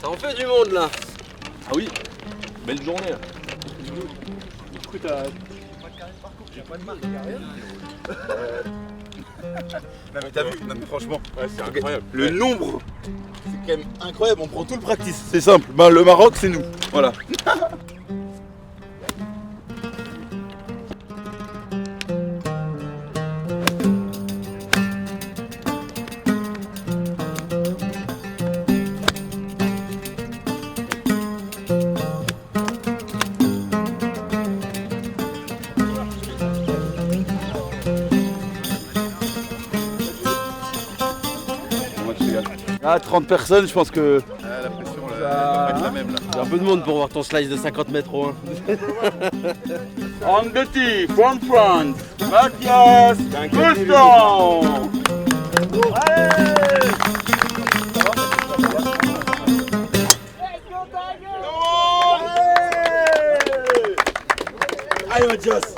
Ça en fait du monde là. Ah oui, belle journée. Du coup, t'as pas de carré de parcours, j'ai pas de marque, y'a rien. Non mais t'as vu, non mais franchement, Ouais, c'est incroyable. le nombre, c'est quand même incroyable, on prend tout le practice, c'est simple. Ben, le Maroc c'est nous, voilà. Ah 30 personnes, je pense que... la pression elle va pas être la même là. Il y a un peu de monde pour voir ton slice de 50 mètres au 1. On the tee, from France, Mathias Guston. Allez Mathias.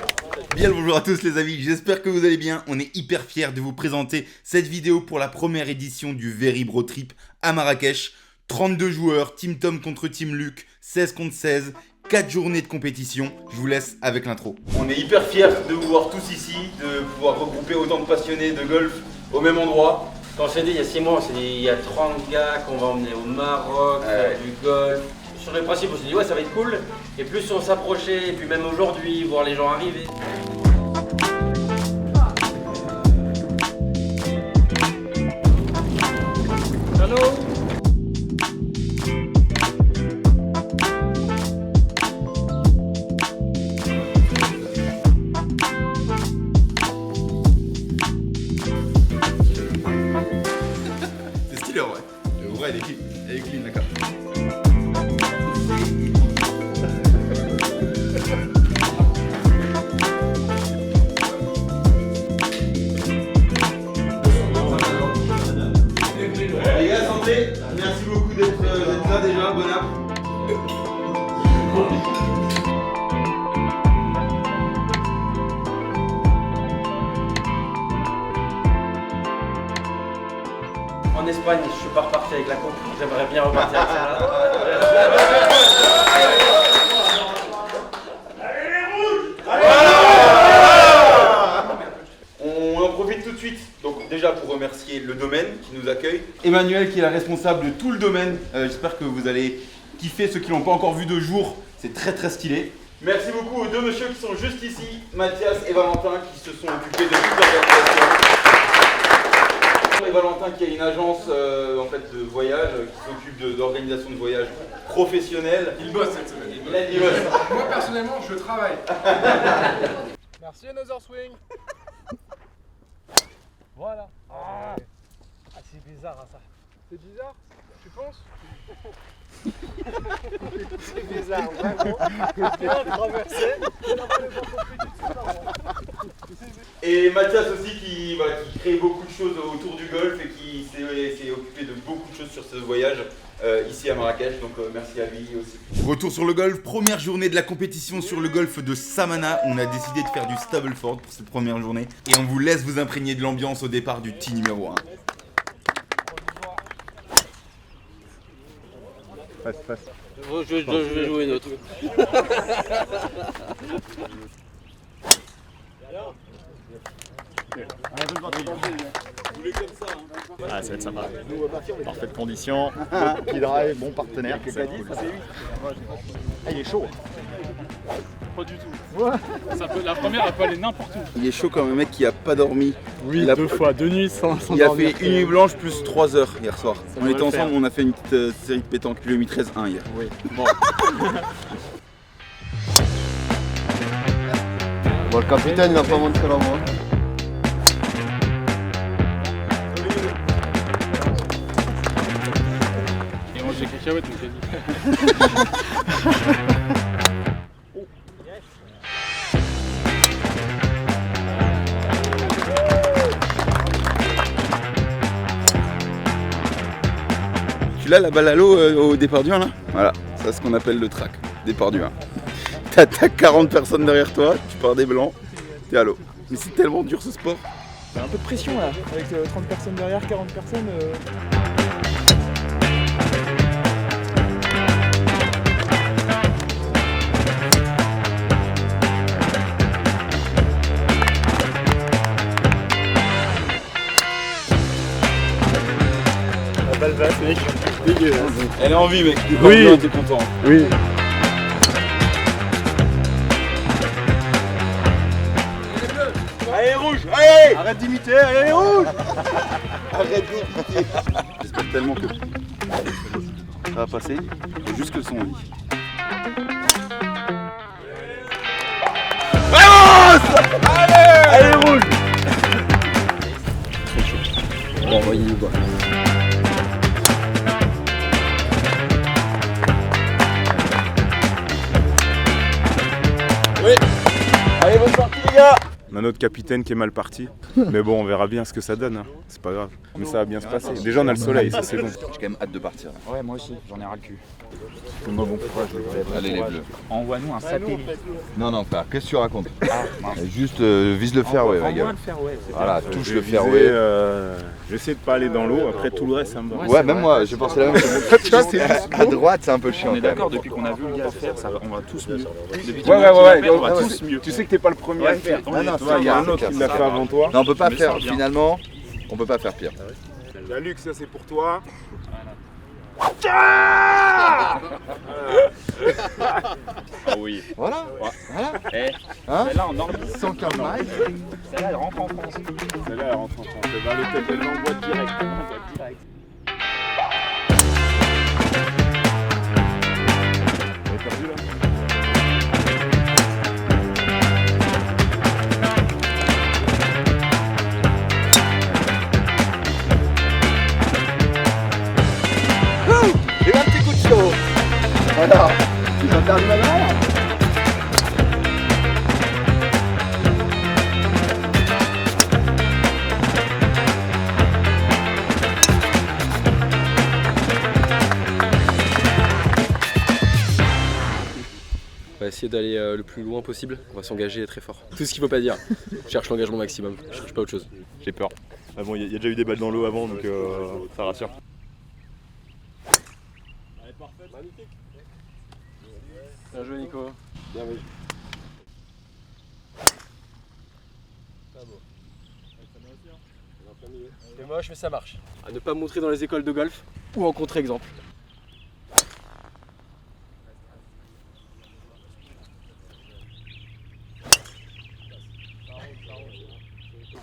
Bien le bonjour à tous les amis, j'espère que vous allez bien. On est hyper fiers de vous présenter cette vidéo pour la première édition du Very Bro Trip à Marrakech. 32 joueurs, Team Tom contre Team Luc, 16 contre 16, 4 journées de compétition. Je vous laisse avec l'intro. On est hyper fiers de vous voir tous ici, de pouvoir regrouper autant de passionnés de golf au même endroit. Quand on s'est dit il y a 6 mois, on s'est dit il y a 30 gars qu'on va emmener au Maroc, faire du golf. Sur le principe, on s'est dit ouais ça va être cool. Et plus on s'approchait, et puis même aujourd'hui, voir les gens arriver. Allô ? C'est stylé en vrai. Le vrai, elle est clean la carte. Les gars, santé. Merci beaucoup d'être là déjà. Bon app. En Espagne, je suis pas reparti avec la coupe. J'aimerais bien repartir avec ça. On en profite tout de suite, donc déjà pour remercier le domaine qui nous accueille. Emmanuel qui est la responsable de tout le domaine. J'espère que vous allez kiffer ceux qui l'ont pas encore vu de jour. C'est très très stylé. Merci beaucoup aux deux messieurs qui sont juste ici, Mathias et Valentin qui se sont occupés de toute l'organisation. Et Valentin qui a une agence en fait, de voyage qui s'occupe d'organisation de voyage professionnelle. Il bosse cette semaine. Il bosse. Moi personnellement, je travaille. Merci Another Swing. Voilà. Ah, c'est bizarre hein, ça. C'est bizarre, tu penses? C'est bizarre, vraiment. Traverser. Et Mathias aussi qui crée beaucoup de choses autour du golf et qui s'est occupé de beaucoup de choses sur ce voyage ici à Marrakech, donc merci à lui aussi. Retour sur le golf, première journée de la compétition sur le golf de Samana. On a décidé de faire du Stableford pour cette première journée et on vous laisse vous imprégner de l'ambiance au départ du tee numéro 1. Passe. Je vais jouer une autre. Ah, ça va être sympa. Parfaite condition, petit drive, bon partenaire. Ça va être cool. Ah, il est chaud. Pas du tout. La première elle peut aller n'importe où. Il est chaud comme un mec qui a pas dormi. Oui, Il a- 2 fois, 2 nuits sans Il a dormir. fait une nuit blanche plus 3 heures hier soir. On devrait était le ensemble, faire. on a fait une petite série de pétanque. Je lui ai mis 13-1 hier. Oui. Bon. Bon, le capitaine, il n'a pas montré la voie. Et moi j'ai cacahuète donc j'ai dit. Tu l'as la balle à l'eau au départ du 1 là? Voilà, ça c'est ce qu'on appelle le track, départ du 1. T'attaques 40 personnes derrière toi, tu pars des blancs, t'es à l'eau. Mais c'est tellement dur ce sport. Il y a un peu de pression là, avec 30 personnes derrière, 40 personnes. Elle est en vie, mec. Oui. T'es content. Oui. Allez, rouge, allez. Arrête d'imiter, allez rouge. Arrête d'imiter. J'espère tellement que ça va passer. Faut juste que le son lit. Allez, rouge. Bon, il y va. Allez, bonne sortie, les gars. On a notre capitaine qui est mal parti. Mais bon, on verra bien ce que ça donne. Hein. C'est pas grave. Mais ça va bien se passer. Déjà, on a le soleil, ça c'est bon. J'ai quand même hâte de partir. Ouais, moi aussi, j'en ai ras le cul. Bon courage, Allez, les bleus. envoie-nous un satellite. Non, frère, qu'est-ce que tu racontes? Ah, mince. Juste vise le fairway, ma Envoie gueule. le fairway, c'est Voilà, bien. touche Je le vais fairway. viser, j'essaie de pas aller dans l'eau. Après, tout le reste, ça me va. Ouais, même moi, j'ai pensé la même chose. Tu vois, à droite, c'est un peu chiant. On est quand même. d'accord, depuis qu'on a vu le gars faire, ça va, on va tous mieux. Depuis Ouais, on va tu tous sais- mieux. Tu sais que t'es pas le premier à le faire. Non, non, Tu vois, il y a un autre qui l'a fait avant toi. Non, on peut pas Mais faire, ça revient. finalement, on peut pas faire pire. La Luc, ça c'est pour toi. Ah oui. Voilà. Eh, Hein celle-là en ordi. 115 miles. Celle-là, elle rentre en France. Celle-là, elle rentre en France. Elle va à l'hôtel, elle l'envoie direct. Elle l'envoie direct. Elle est perdue, là. Et un petit coup de chaud. Voilà. Tu vas perdre ma main. On va essayer d'aller le plus loin possible. On va s'engager très fort. Tout ce qu'il faut pas dire. Je cherche l'engagement maximum. Je cherche pas autre chose. J'ai peur. Ah bon, il y a déjà eu des balles dans l'eau avant, donc ça rassure. Bien joué, Nico. Bien vu. C'est moche, mais ça marche. À ne pas montrer dans les écoles de golf ou en contre-exemple.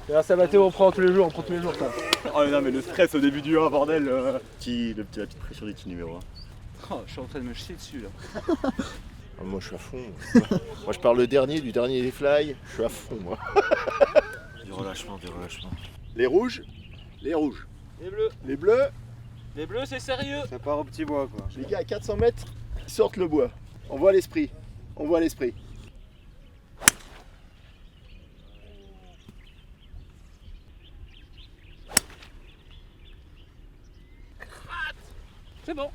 Grâce à Mathéo, on prend tous les jours, ça. Oh non, mais le stress au début du 1, bordel. La petite pression des petits numéros. Oh, je suis en train de me jeter dessus là. Ah, moi je suis à fond. Moi je parle du dernier des fly. Je suis à fond moi. Du relâchement. Les rouges. Les rouges. Les bleus. Les bleus. Les bleus, c'est sérieux. Ça part au petit bois quoi. Les gars à 400 mètres, ils sortent le bois. On voit l'esprit. On voit l'esprit. C'est bon.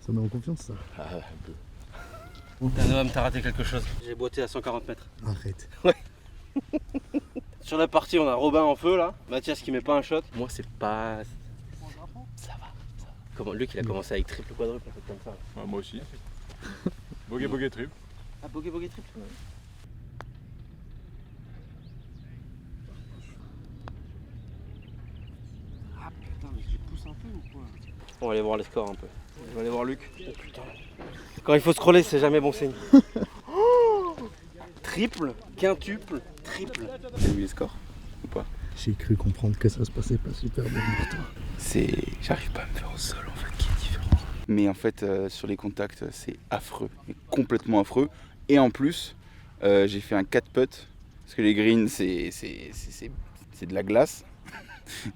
Ça met en confiance ça. Ah, un peu. Noam, t'as raté quelque chose. J'ai boité à 140 mètres. Arrête. Sur la partie, on a Robin en feu là. Mathias qui met pas un shot. Moi, c'est pas. Ça va. Comment Luc, il a commencé avec triple quadruple, un truc comme ça. Ah, moi aussi. Bogey trip. Ah, bogey triple. Ah putain, mais je pousse un peu ou quoi? On va aller voir les scores un peu. On va aller voir Luc. Oh putain. Quand il faut scroller, c'est jamais bon signe. Triple, quintuple, triple. T'as vu les scores ou pas? J'ai cru comprendre que ça se passait pas super bien pour toi. J'arrive pas à me faire au sol en fait, qui est différent. Mais en fait, sur les contacts, c'est affreux, mais complètement affreux. Et en plus, j'ai fait un 4 putt parce que les greens, c'est de la glace.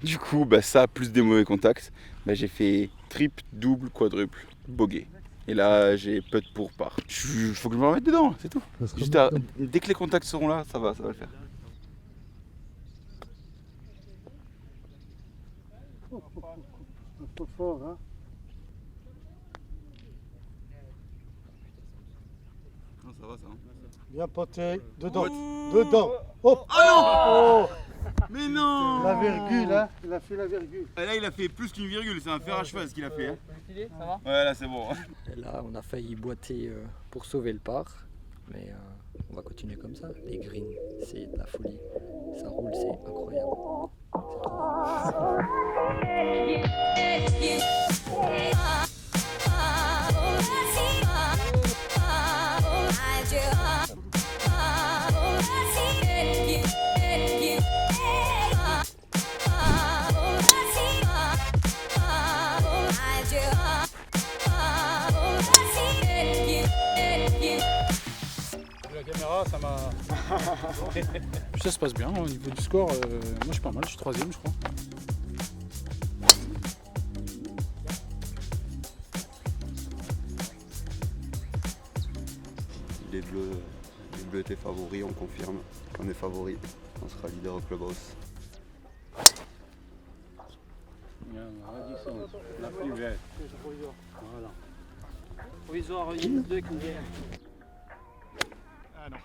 Du coup, bah, ça plus des mauvais contacts, bah, j'ai fait triple, double, quadruple, bogey. Et là, j'ai putt pour par. Faut que je me remette dedans, c'est tout. Juste dès que les contacts seront là, ça va le faire. Trop fort hein. Non, ça va ça. Bien poté. Dedans. Dedans. Hop. Oh non Mais non La virgule hein. Il a fait la virgule. Et là, il a fait plus qu'une virgule, c'est un fer à cheval ce qu'il a fait. Hein. Ça va? Ouais, là, c'est bon. Et là, on a failli boiter pour sauver le par, mais On va continuer comme ça. Les greens, c'est de la folie. Ça roule, c'est incroyable. La caméra, ça m'a. Puis ça se passe bien au niveau du score. Moi je suis pas mal, je suis 3ème je crois. Les Bleus étaient favoris, on confirme qu'on est favoris. On sera leader au clubhouse. La plus belle. Voilà. Provisoire, une, deux, qui Ah non,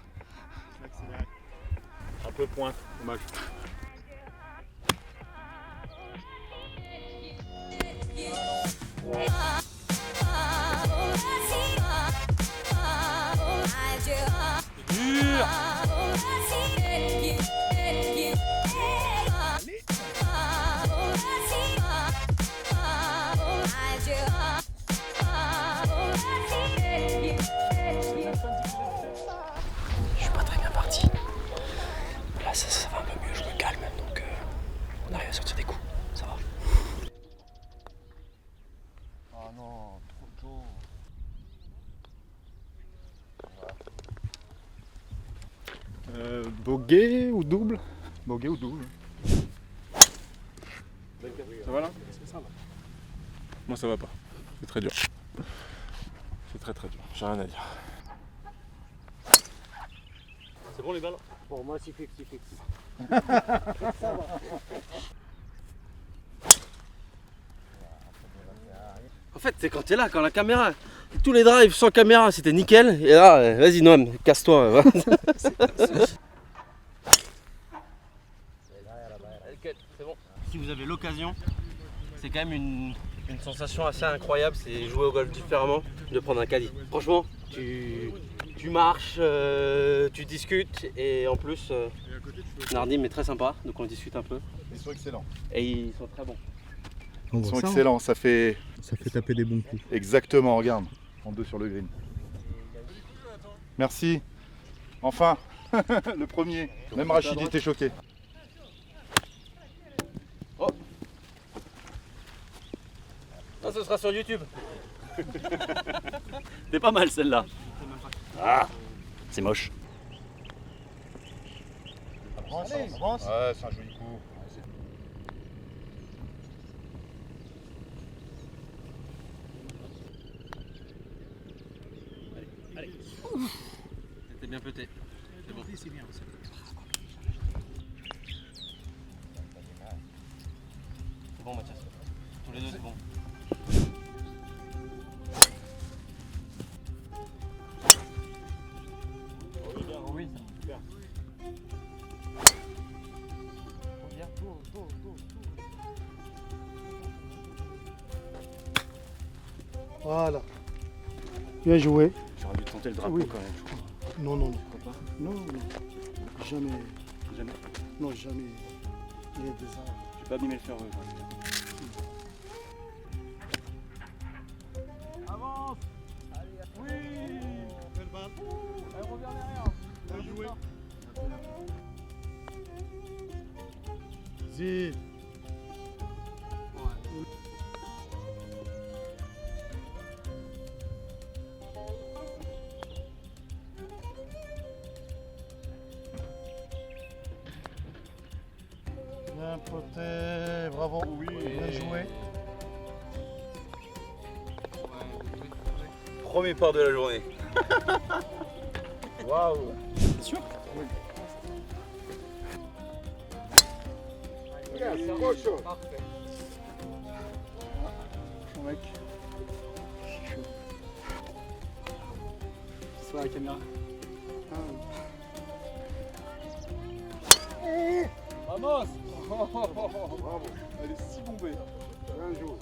je vais accélérer. Un peu point, dommage. Je suis pas très bien parti. Là, ça va un peu mieux, je me calme, donc on arrive à sortir des coups, ça va. Ah non, trop tôt. Bogey ou double? Bogey ou double? Ça va là? Moi ça va pas. C'est très dur. C'est très dur. J'ai rien à dire. C'est bon les balles? Pour moi, c'est fixe, c'est fixe. En fait, c'est quand t'es là, quand la caméra. Tous les drives sans caméra, c'était nickel. Et là, vas-y Noam, casse-toi. Si vous avez l'occasion, c'est quand même une sensation assez incroyable, c'est jouer au golf différemment, de prendre un caddie. Franchement, tu marches, tu discutes et en plus, Nardim est très sympa, donc on discute un peu. Ils sont excellents. Et ils sont très bons. Ils sont excellents, ça fait taper des bons coups. exactement, regarde, en 2 sur le green. Merci. Enfin, le premier. Même Rachid était choqué. Ça, ce sera sur YouTube. C'est pas mal celle-là. Ah, c'est moche. Avance, avance. Ouais, c'est un joli coup. C'était bien pété. C'est bon. C'est bien. C'est bon Mathias. Tous les deux c'est bon. Oui, super. Voilà. Bien joué. J'aurais dû tenter le drapeau Oui. quand même, je crois. Non, non, non. Pourquoi pas? Non, non. Jamais. Jamais. Non, jamais. Il y a des arbres. J'ai pas abîmé le fer. Avance. Oui. Belle balle. Elle revient derrière. Bien joué. Vas-y. Bien poté, bravo. Oui. Bien joué. Premier part de la journée. Waouh. C'est sûr? Oui. Regarde, c'est rochaud. Parfait. Chaud mec. Chaud. C'est sur la caméra. Vamos. Bravo. Elle est si bombée. Bien joué.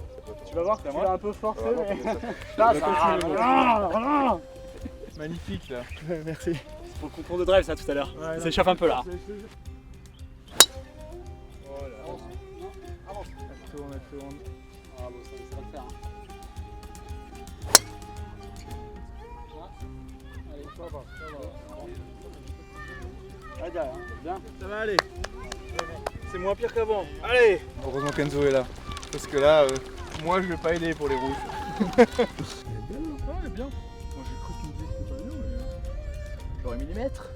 Tu vas voir que Tu l'as un peu forcé, mais... Là, Là, ça... magnifique là. Merci. Pour le concours de drive ça tout à l'heure. Ça s'échappe un peu là. Elle tourne. Ah bon, ça va le faire. Allez, ça va. Allez, derrière, bien. Ça va aller. C'est moins pire qu'avant. Allez. Heureusement qu'Enzo est là. Parce que là, moi je vais pas aider pour les rouges. Elle est bien. Moi j'ai cru qu'il me disait que c'était pas bien, mais j'aurais mis les mètres.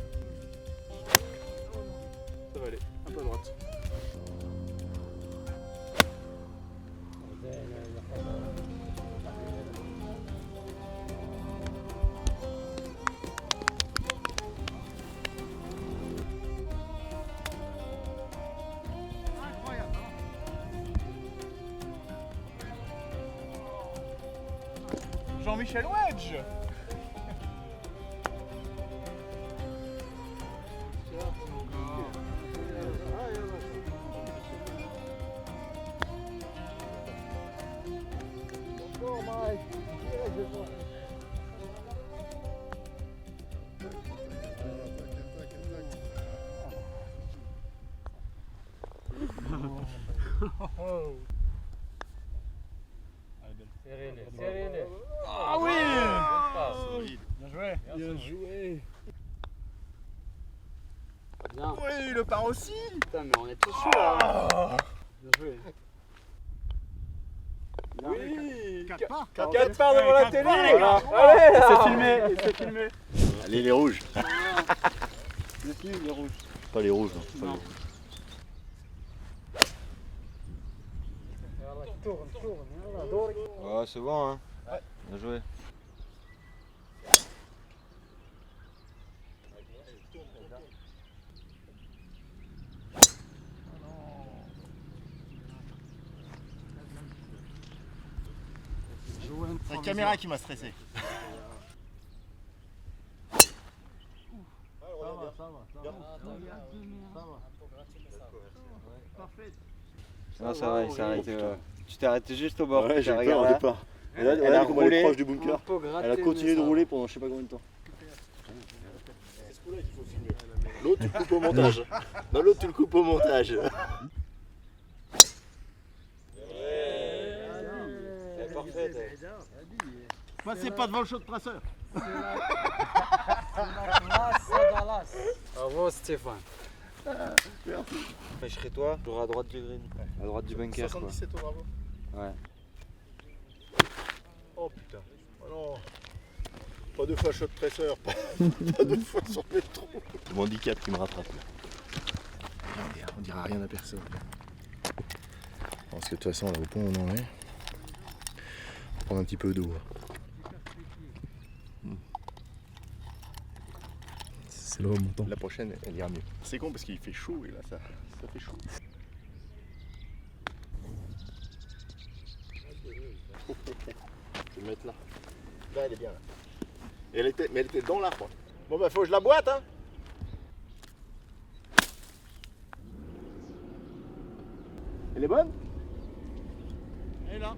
Ça va aller, un peu à droite. Jean-Michel Wedge. Serrez-les. Ah oui. Bien joué. Bien joué. Bien. Oui, le part aussi. Putain, mais on est tous chauds là. Bien joué. Oui. 4 parts. 4 parts devant la télé. Voilà. Allez là. C'est filmé, c'est filmé. Allez, les rouges. Les rouges. Pas les rouges, non. Pas Non. les rouges. Ouais, c'est bon, hein. Bien joué. C'est la caméra qui m'a stressé. Non, ça va, il s'est arrêté. Tu t'es arrêté juste au bord. Ouais, j'ai t'as eu peur au regardé. départ. Et là, Elle a comme elle est roulé. proche du bunker, elle a continué de rouler pendant je sais pas combien de temps. L'autre, tu le coupes au montage. Non, l'autre, tu le coupes au montage. C'est parfait. Passez pas devant le show de traceur. Bravo Stéphane. Je serai toi, toujours à droite du green. À droite du bunker, quoi. 77 au bravo. Ouais. Oh putain. Oh non. Pas deux fois shot de traceur, pas deux fois sur le trou. Mon handicap qui me rattrape là. On dira rien à personne. Parce que de toute façon là au pont on en est. On va prendre un petit peu d'eau. C'est le remontant. La prochaine elle ira mieux. C'est con parce qu'il fait chaud et là ça fait chaud. Je vais le mettre là. Là elle est bien là. Et mais elle était dans l'arbre. Bon bah faut que je la boite hein. Elle est bonne? Elle est là.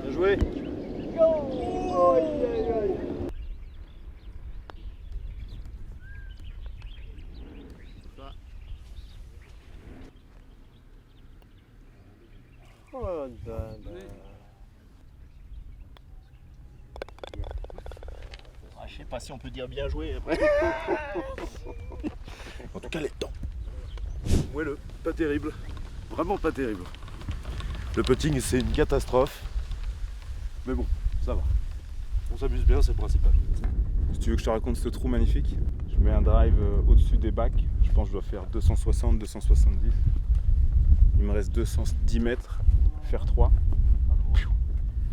Bien joué. Je sais pas si on peut dire bien joué après. En tout cas les temps. Ouais, pas terrible. Vraiment pas terrible. Le putting c'est une catastrophe. Mais bon, ça va. On s'amuse bien, c'est le principal. Si tu veux que je te raconte ce trou magnifique, je mets un drive au-dessus des bacs. Je pense que je dois faire 260, 270. Il me reste 210 mètres, faire 3.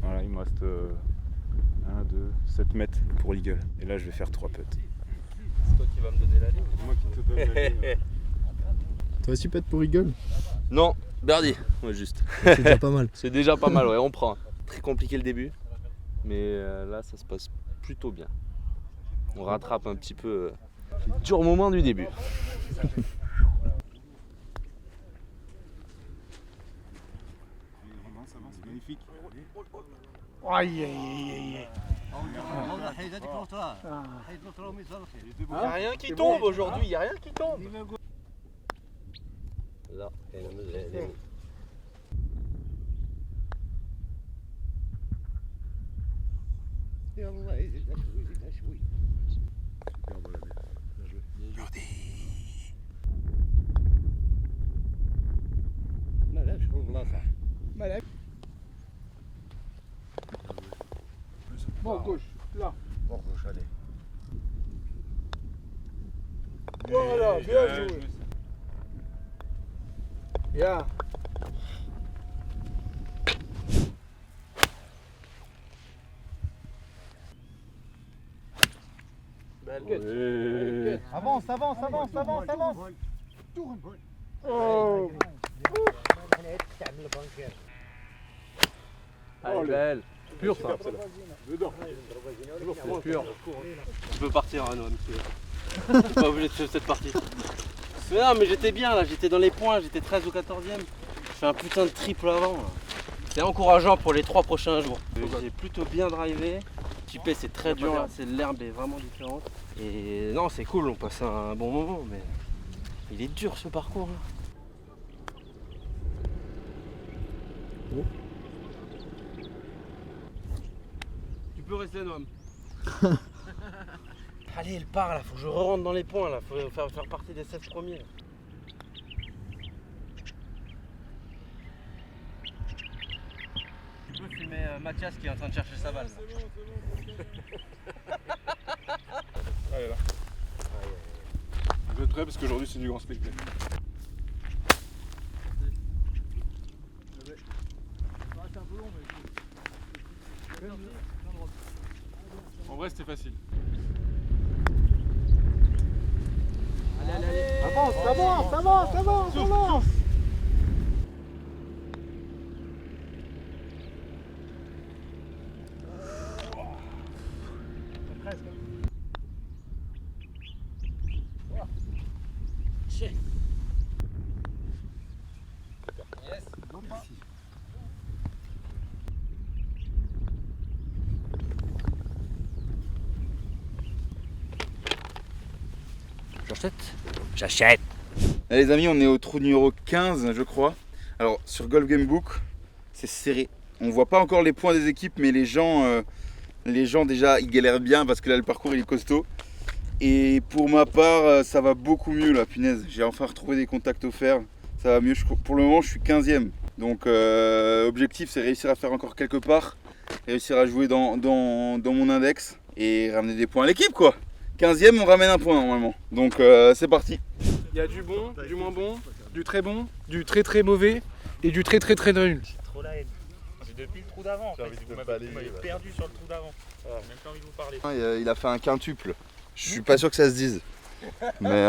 Voilà, il me reste 1, 2, 7 mètres pour l'eagle. Et là, je vais faire 3 putts. C'est toi qui vas me donner la ligne. C'est moi qui te donne la ligne. Toi aussi peut-être pour Eagle? Non, birdie, ouais, juste. C'est déjà pas mal. C'est déjà pas mal, ouais, on prend. Très compliqué le début, mais là ça se passe plutôt bien. On rattrape un petit peu les durs moments du début. Ça va, c'est magnifique. magnifique. Aïe, aïe, aïe, aïe. Il n'y a rien qui tombe aujourd'hui, il n'y a rien qui tombe. Là, Bon, gauche, là. Bon, gauche, allez. Voilà, bien joué. Bien. Avance, avance, avance, avance, avance. Oh. Allez, belle. Pur ça. Dedans. C'est pur. Tu peux partir, hein, Noam. T'es pas obligé de faire cette partie. Mais non, mais j'étais bien là, j'étais dans les points, j'étais 13 ou 14e. Je fais un putain de triple avant. Là. C'est encourageant pour les 3 prochains jours. J'ai plutôt bien drivé. Chipé, c'est très dur, là. L'herbe est vraiment différente. Et non, c'est cool, on passe un bon moment, mais il est dur ce parcours. Là. Oh. Tu peux rester, Noam. Allez, elle part là, faut que je rentre dans les points là, faut faire partie des 7 premiers. Tu peux filmer Mathias qui est en train de chercher sa balle. Allez là. Vous êtes prêts parce qu'aujourd'hui c'est du grand spectacle. En vrai c'était facile. Avance, avance, avance, avance, avance. J'achète. Allez les amis, on est au trou numéro 15 je crois. Alors sur Golf Game Book, c'est serré. On voit pas encore les points des équipes, mais les gens déjà ils galèrent bien parce que là le parcours il est costaud. Et pour ma part, ça va beaucoup mieux là, punaise. J'ai enfin retrouvé des contacts offerts. Ça va mieux. Pour le moment, je suis 15e. Donc objectif, c'est réussir à faire encore quelques parts, réussir à jouer dans mon index et ramener des points à l'équipe quoi. 15e, on ramène un point normalement. Donc c'est parti. Il y a du bon, du moins bon, du très bon, du très très mauvais et du très très très nul. Trop la haine. C'est depuis le trou d'avant. En fait. Vous m'avez perdu sur le trou d'avant. J'ai même pas envie de vous parler. Il a fait un quintuple. Je suis pas sûr que ça se dise. Mais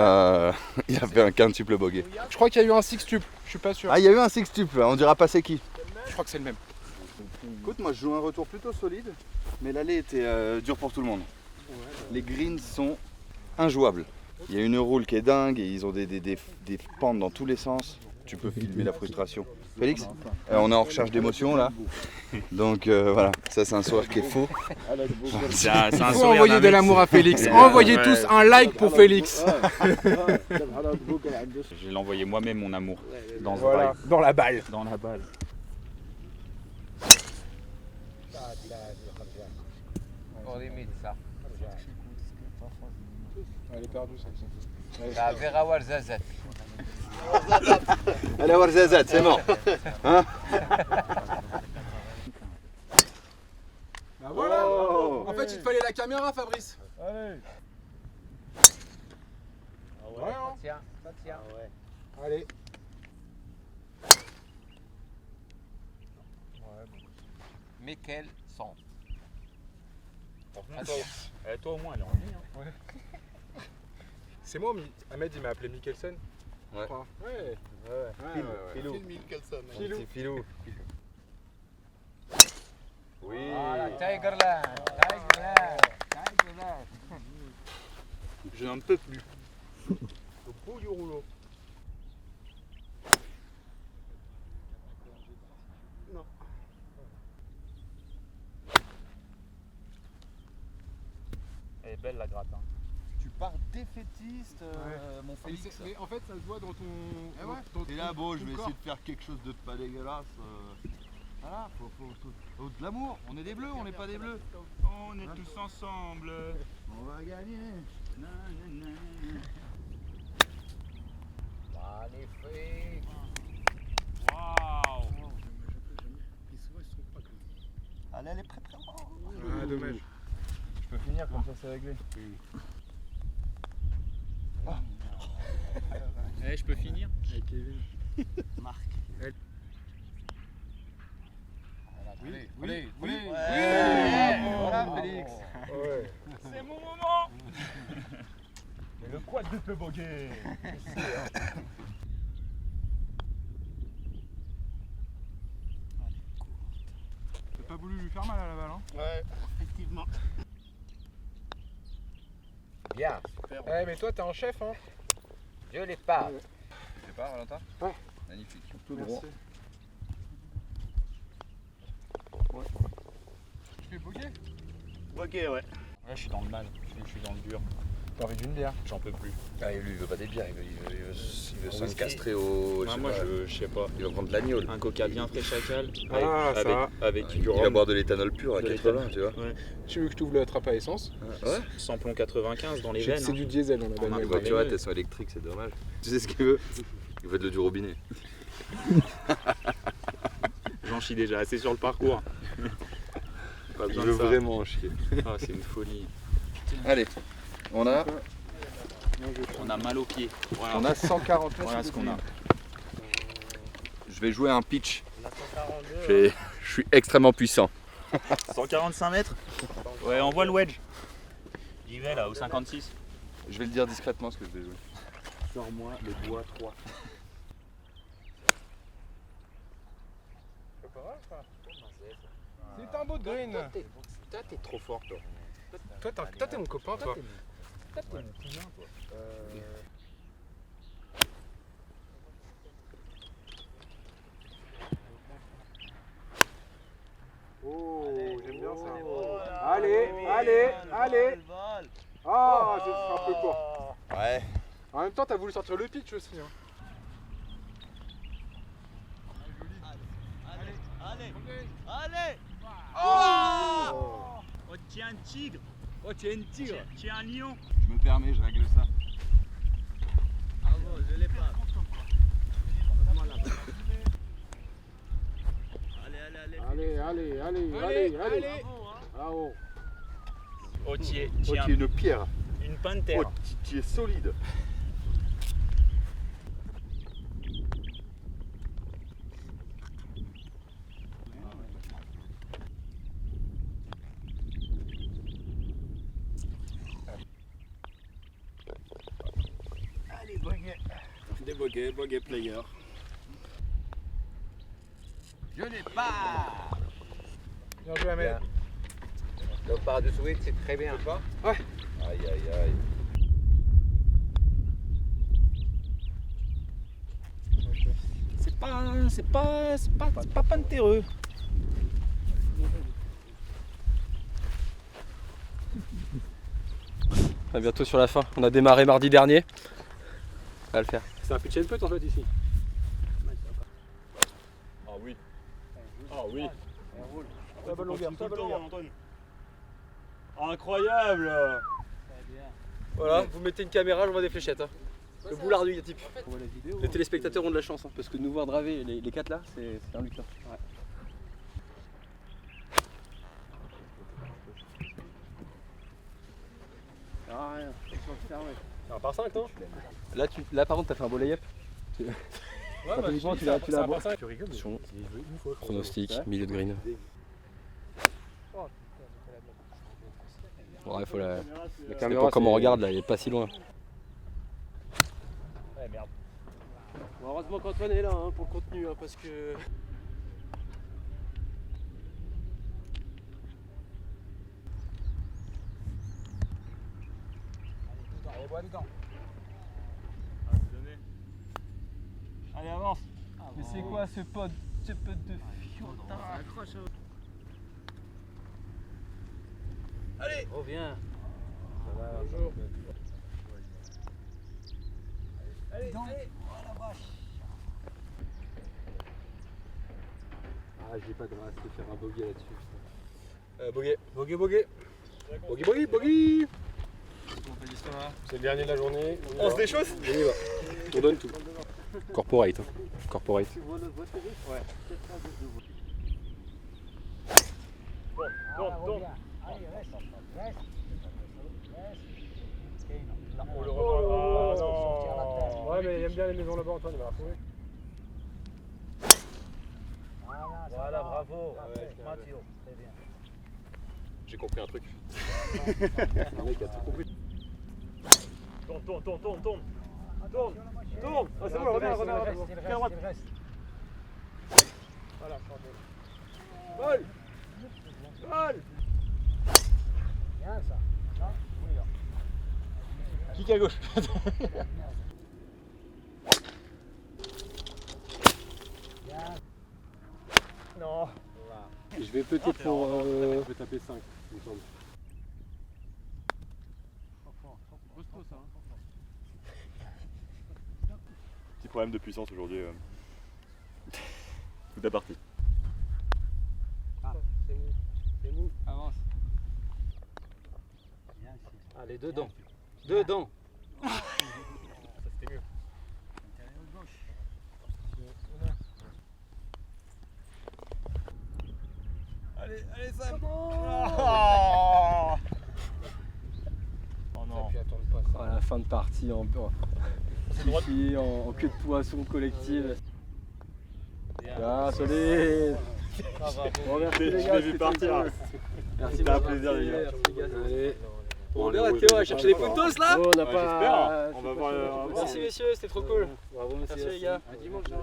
il a fait un quintuple bogey. Je crois qu'il y a eu un sextuple, je suis pas sûr. Ah, il y a eu un sextuple, on dira pas c'est qui. Je crois que c'est le même. Écoute, moi je joue un retour plutôt solide, mais l'allée était dure pour tout le monde. Les greens sont injouables. Il y a une roule qui est dingue et ils ont des pentes dans tous les sens. Tu peux filmer la frustration. Félix, on est en recherche d'émotion là. Donc voilà, ça c'est un sourire qui est faux. Il faut envoyer de l'amour à Félix. Envoyez tous un like pour Félix. Je vais l'envoyer moi-même mon amour. Dans Dans la balle. Dans la balle. ça. Elle est perdue ça. La Vera Warzazat. Allez voir Zazat, c'est mort. Hein Bah voilà. En fait, il te fallait la caméra, Fabrice. Allez. Ouais, hein. Ça tient, ça tient. Allez. Mais quel centre. Toi au moins elle est revenue. Hein. Ouais. C'est moi, Ahmed il m'a appelé Mikkelsen. Ouais. Ouais. Phil Mikkelsen. Petit filou. Oui. Voilà, Tigerland, Tigerland. Je n'en peux plus. Au bout du rouleau. Non. belle la gratte. Hein. Tu pars défaitiste, mon Félix. Mais en fait, ça se voit dans ton. Eh ouais. Et là, bon, je vais essayer de faire quelque chose de pas dégueulasse. Voilà, faut de l'amour. On est des bleus, on n'est pas des bleus. On est tous ensemble. On va gagner. Magnifique. Waouh. Allez, elle est prête. Ah, dommage. Je peux finir comme ça, c'est réglé. Eh, je peux finir? Avec Kevin. Marc. Allez, Voilà, Félix. C'est mon moment. Et le quad de toboggan. T'as pas voulu lui faire mal à la balle, hein? Ouais, effectivement. Bien. Eh, mais toi, t'es en chef, hein? Je l'ai pas. Tu sais pas, Valentin? Ouais. Magnifique. Tout droit. Tu fais bogey? Bogey, ouais. Ouais, je suis dans le mal. Je suis dans le dur. T'as envie d'une bière? J'en peux plus. Ah, lui, il veut pas des bières, il veut se castrer au. Moi, je sais pas. Il va prendre de l'agneau. Un coca bien frais chacal. Avec du Il rhum. va boire de l'éthanol pur à De 80, tu vois. Ouais. Tu veux que je t'ouvre le trappe à essence? Ouais. Samplon 95 dans les Je sais que veines. c'est du diesel, on a En bagnole. marque Les voitures, Renault. elles sont électriques, c'est dommage. Tu sais ce qu'il veut? Il veut de l'eau du robinet. J'en chie déjà assez sur le parcours. Pas Il besoin veut de ça. vraiment en chier. Ah, c'est une folie. Allez, on a On a mal aux pieds. Voilà. On a 140 Voilà ce qu'on a. Je vais jouer un pitch. Je suis extrêmement puissant. 145 mètres. Ouais, on voit le wedge. J'y vais là, au 56. Je vais le dire discrètement ce que je vais jouer. Sors-moi le bois 3. C'est un beau green. Toi, t'es trop fort, toi. Toi, t'es mon copain, toi. Toi, t'es mon cousin, toi. Oh, j'aime bien ça. Allez. Ah, c'est un peu court. Ouais. En même temps, t'as voulu sortir le pitch aussi. Hein. Allez. Oh, Oh, tiens un tigre. Oh, tiens un tigre. Tiens un lion. Je me permets, je règle ça. Ah bon, je l'ai pas. allez. Bravo. Oh, tiens une pierre. une panthère. Oh, tu es solide. Allez, bogey. Des bogey player. Je l'ai pas. Bien joué, Amel. Le par de Sweet, c'est très bien. Ouais. Aïe aïe aïe. C'est pas pantéreux. On est bientôt sur la fin. On a démarré mardi dernier. Ça va le faire. C'est un pitch and putt en fait ici. Ah oui. Ah oui. Ça va longueur, ça va longueur. Incroyable. Voilà, vous mettez une caméra, je vois des fléchettes. Hein. Le boulard du type. Les téléspectateurs ont de la chance, hein, parce que nous voir draver les 4 là, c'est un luxe. Hein. Ah, rien. C'est un par 5, non là, par contre, t'as fait un beau layup. Stratégiquement, tu l'as bon. Attention, pronostic, milieu de green. Ouais, faut la. Ça dépend comment on regarde là, il est pas si loin. Ouais, merde. Bon, heureusement qu'Antoine est là hein, pour le contenu, hein, parce que. Allez, bois dedans. Allez, avance. Mais c'est quoi ce pote de fiota? Allez. Reviens. Ah, j'ai pas de race de faire un bogey là-dessus. Bogey. Bogey. C'est le dernier de la journée. On se déchausse. On y va. On donne tout. Corporate. Hein. Corporate. Tourne. On le reprend. Ah non. Ouais, mais il aime bien les maisons là-bas, Antoine, il va la retrouver. Voilà, bravo. Mathieu, très bien. J'ai compris un truc. Le mec a tout compris. Tourne. Ah, c'est bon, reviens. Voilà, Bol. Bien ça. Kick à gauche. Non. Je vais peut-être pour... Je vais taper 5, il me semble. Petit problème de puissance aujourd'hui. Toute la partie. C'est mou. Avance. Allez, dedans. Ça c'était mieux. Allez, Sam. Oh non. À la fin de partie en queue de poisson collective. Ah, solide. Bon, merci les gars, je l'ai vu partir. Merci, c'était un plaisir les gars. Allez. Bon, là, Théo, on va chercher les puntos là. Oh, on n'a pas... J'espère. On va voir. Merci messieurs, c'était trop cool. Bravo, Merci les gars.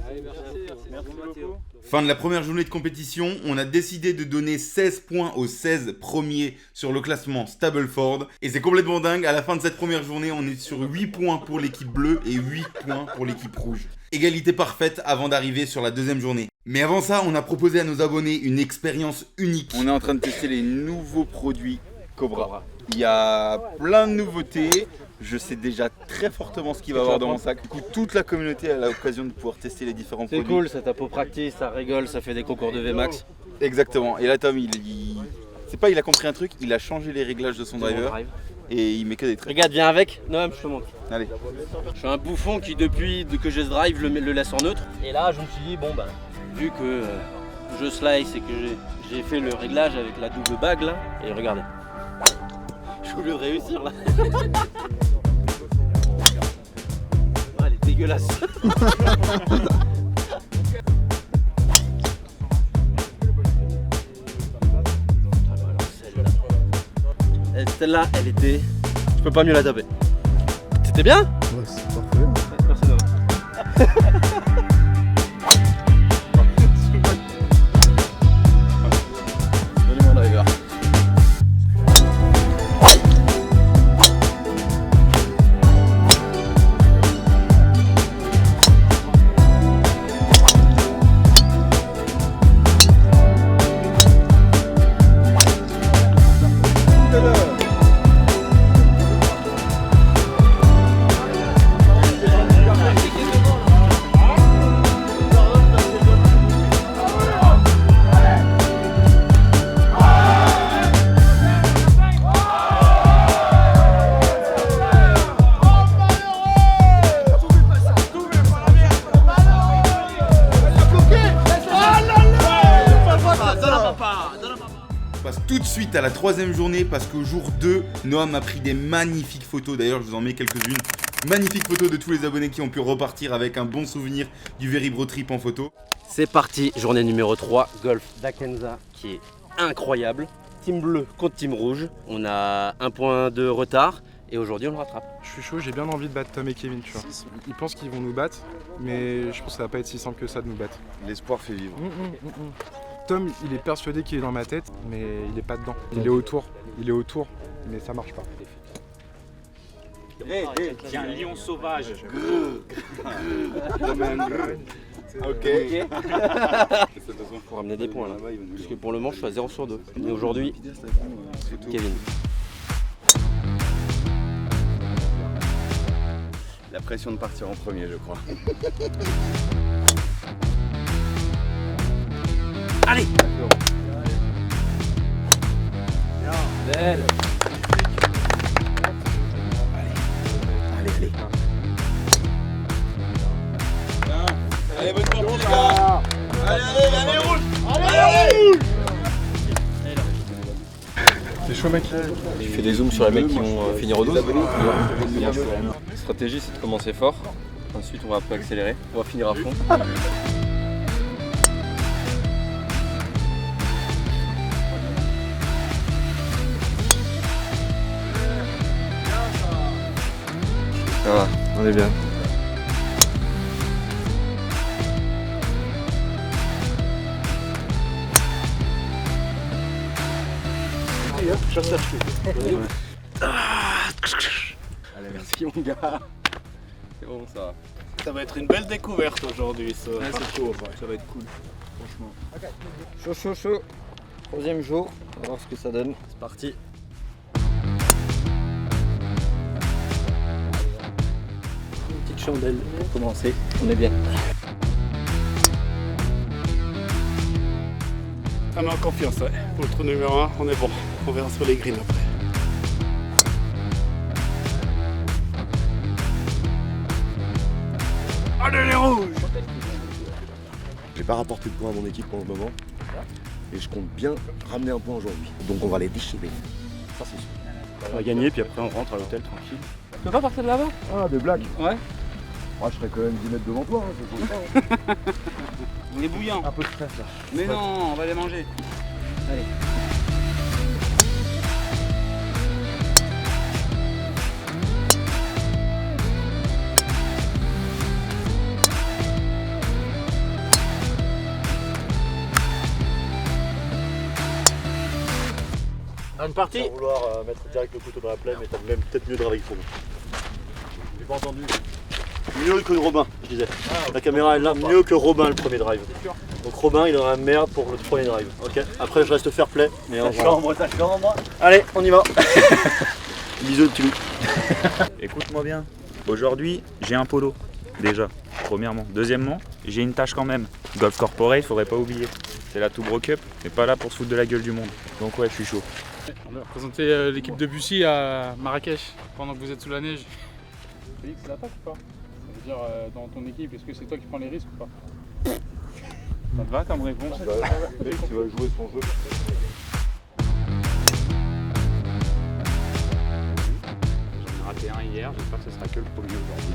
Allez, merci Mathéo. Fin de la première journée de compétition, on a décidé de donner 16 points aux 16 premiers sur le classement Stableford. Et c'est complètement dingue, à la fin de cette première journée, on est sur 8 points pour l'équipe bleue et 8 points pour l'équipe rouge. Égalité parfaite avant d'arriver sur la deuxième journée. Mais avant ça, on a proposé à nos abonnés une expérience unique. On est en train de tester les nouveaux produits Cobra. Il y a plein de nouveautés. Je sais déjà très fortement ce qu'il va y avoir dans mon sac. Du coup, toute la communauté a l'occasion de pouvoir tester les différents produits. C'est cool, ça tape au practice, ça rigole, ça fait des concours de VMAX. Exactement. Et là, Tom, c'est pas il a compris un truc, il a changé les réglages de son driver. Et il met que des traits. Regarde, viens avec. Noam, je te montre. Allez. Je suis un bouffon qui, depuis que je drive, le laisse en neutre. Et là, je me suis dit, bon, bah, vu que je slice et que j'ai fait le réglage avec la double bague là, et regardez. Je suis obligé de réussir là. Ah, elle est dégueulasse. Celle-là, elle était... Je peux pas mieux la taper. C'était bien? Ouais, c'est parfait. Merci Noam. Donnez-moi le driver. On passe tout de suite à la troisième journée parce qu'au jour 2, Noam a pris des magnifiques photos. D'ailleurs, je vous en mets quelques-unes. Magnifiques photos de tous les abonnés qui ont pu repartir avec un bon souvenir du Very Bro Trip en photo. C'est parti, journée numéro 3, golf d'Akenza qui est incroyable. Team bleu contre team rouge. On a un point de retard et aujourd'hui on le rattrape. Je suis chaud, j'ai bien envie de battre Tom et Kevin, tu vois. Ils pensent qu'ils vont nous battre, mais je pense que ça va pas être si simple que ça de nous battre. L'espoir fait vivre. Tom, il est persuadé qu'il est dans ma tête, mais il est pas dedans. Il est autour, mais ça marche pas. C'est un lion sauvage. Ok. Faut ramener des points là. Parce que pour le moment je suis à 0 sur 2. Mais aujourd'hui, Kevin. La pression de partir en premier, je crois. Allez. Belle. Allez. Allez, bonne partie les gars. Allez, rouge. Allez. C'est chaud mec. Tu fais des zooms sur les mecs qui vont finir au 12. La stratégie c'est de commencer fort. Ensuite on va un peu accélérer. On va finir à fond. Ça va, on est bien. Allez, merci mon gars. C'est bon ça va. Ça va être une belle découverte aujourd'hui. Ça. Ouais, c'est chaud, ça va être cool. Franchement. Chaud. Troisième jour, on va voir ce que ça donne. C'est parti. Une petite chandelle pour commencer, on est bien. Ça met en confiance, ouais. Pour le trou numéro 1, on est bon. On verra sur les greens après. Allez les rouges! J'ai pas rapporté de points à mon équipe pour le moment. Et je compte bien ramener un point aujourd'hui. Donc on va les déchirer. Ça c'est sûr. On va gagner, puis après on rentre à l'hôtel tranquille. Tu peux pas partir de là-bas? Ah, des blagues. Ouais. Moi je serais quand même 10 mètres devant toi, hein, c'est pour ça. On est bouillant. Un peu de stress là. Mais non, on va les manger. Allez. Une partie. Sans vouloir mettre direct le couteau dans la plaie, mais t'as même peut-être mieux de avec Robin. J'ai pas entendu. Mieux que Robin, je disais. La caméra est là, mieux que Robin le premier drive. Donc Robin il aura merde pour le premier drive. Ok. Après je reste fair play. Mais on va... Ça chambre. Allez, on y va. Bisous tu. Écoute-moi bien. Aujourd'hui, j'ai un polo. Déjà, premièrement. Deuxièmement, j'ai une tâche quand même. Golf Corporate, faudrait pas oublier. C'est la Toubro Cup, mais pas là pour se foutre de la gueule du monde. Donc ouais, je suis chaud. On va représenter l'équipe de Bussy à Marrakech pendant que vous êtes sous la neige. Félix, c'est l'attaque ou pas? Ça veut dire dans ton équipe, est-ce que c'est toi qui prends les risques ou pas? Ça te va comme réponse? Tu vas jouer son jeu. J'en ai raté un hier, j'espère que ce sera que le premier aujourd'hui.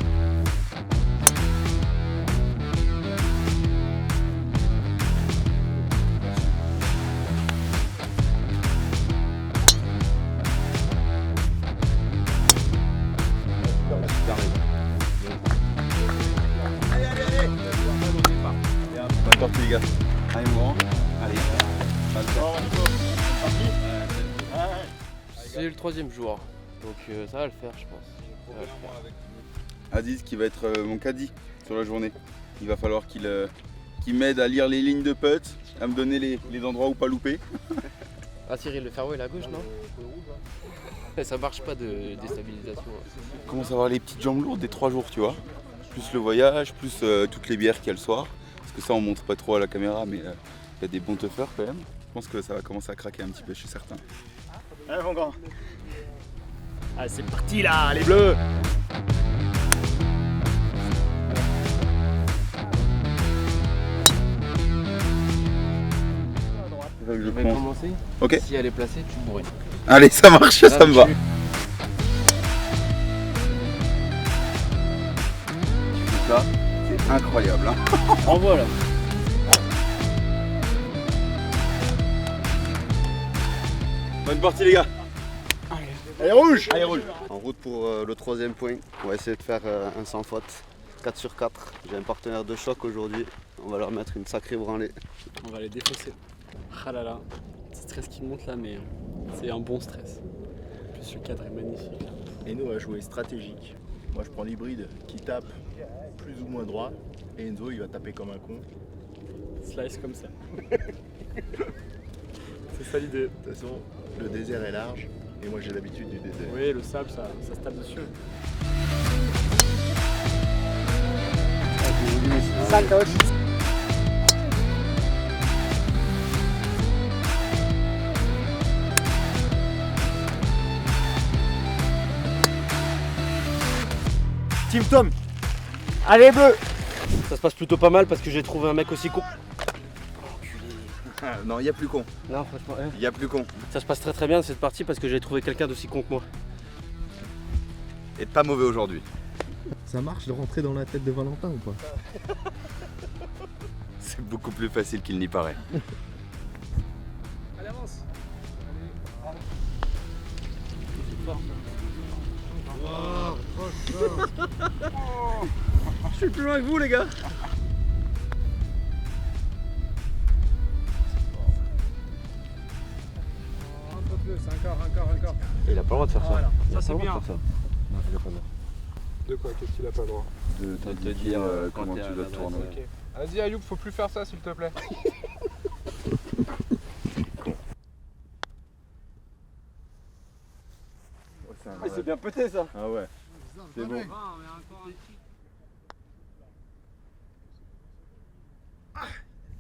Bonne partie les gars. Allez mon grand. Allez. C'est le troisième jour, donc ça va le faire je pense. Ça va le faire. Aziz qui va être mon caddie sur la journée. Il va falloir qu'il m'aide à lire les lignes de putt, à me donner les endroits où pas louper. Ah Cyril, le fairway la gauche non? Ça marche pas de déstabilisation. Je commence à avoir les petites jambes lourdes des 3 jours, tu vois. Plus le voyage, plus toutes les bières qu'il y a le soir. Parce que ça on montre pas trop à la caméra, mais il y a des bons tuffers quand même. Je pense que ça va commencer à craquer un petit peu chez certains. Allez mon grand. Allez c'est parti là, les bleus. C'est ça que je Je vais pense. commencer. Ok. Si elle est placée, tu bourrais. Allez, ça marche, ça me va. Ça, c'est incroyable. Hein. Envoie là. Bonne partie les gars. Allez rouge! Allez rouge. En route pour le troisième point. On va essayer de faire un sans faute. 4 sur 4. J'ai un partenaire de choc aujourd'hui. On va leur mettre une sacrée branlée. On va les défausser. Ah là là, petit stress qui monte là, mais c'est un bon stress. En plus le cadre est magnifique. Et nous on va jouer stratégique. Moi je prends l'hybride qui tape plus ou moins droit. Et Enzo il va taper comme un con. Slice comme ça. C'est ça l'idée. De toute façon, le désert est large. Et moi j'ai l'habitude du désert. Oui, le sable ça se tape dessus. Santos. Team Tom. Allez bleu. Ça se passe plutôt pas mal parce que j'ai trouvé un mec aussi con. Non, il n'y a plus con. Non, franchement, Il n'y a plus con. ça se passe très très bien cette partie parce que j'ai trouvé quelqu'un d'aussi con que moi. Et pas mauvais aujourd'hui. Ça marche de rentrer dans la tête de Valentin ou pas? C'est beaucoup plus facile qu'il n'y paraît. Allez, avance. Je suis plus loin que vous les gars. C'est encore. Il a pas le droit de faire ça. Voilà. Il a Ça, pas c'est le droit bien. de faire ça. Non, il a pas le droit. De quoi? Qu'est-ce qu'il a pas le droit? De te dire comment tu dois te tourner. Vas-y Ayoub, faut plus faire ça s'il te plaît. C'est bien pété ça. Ah ouais. C'est bon.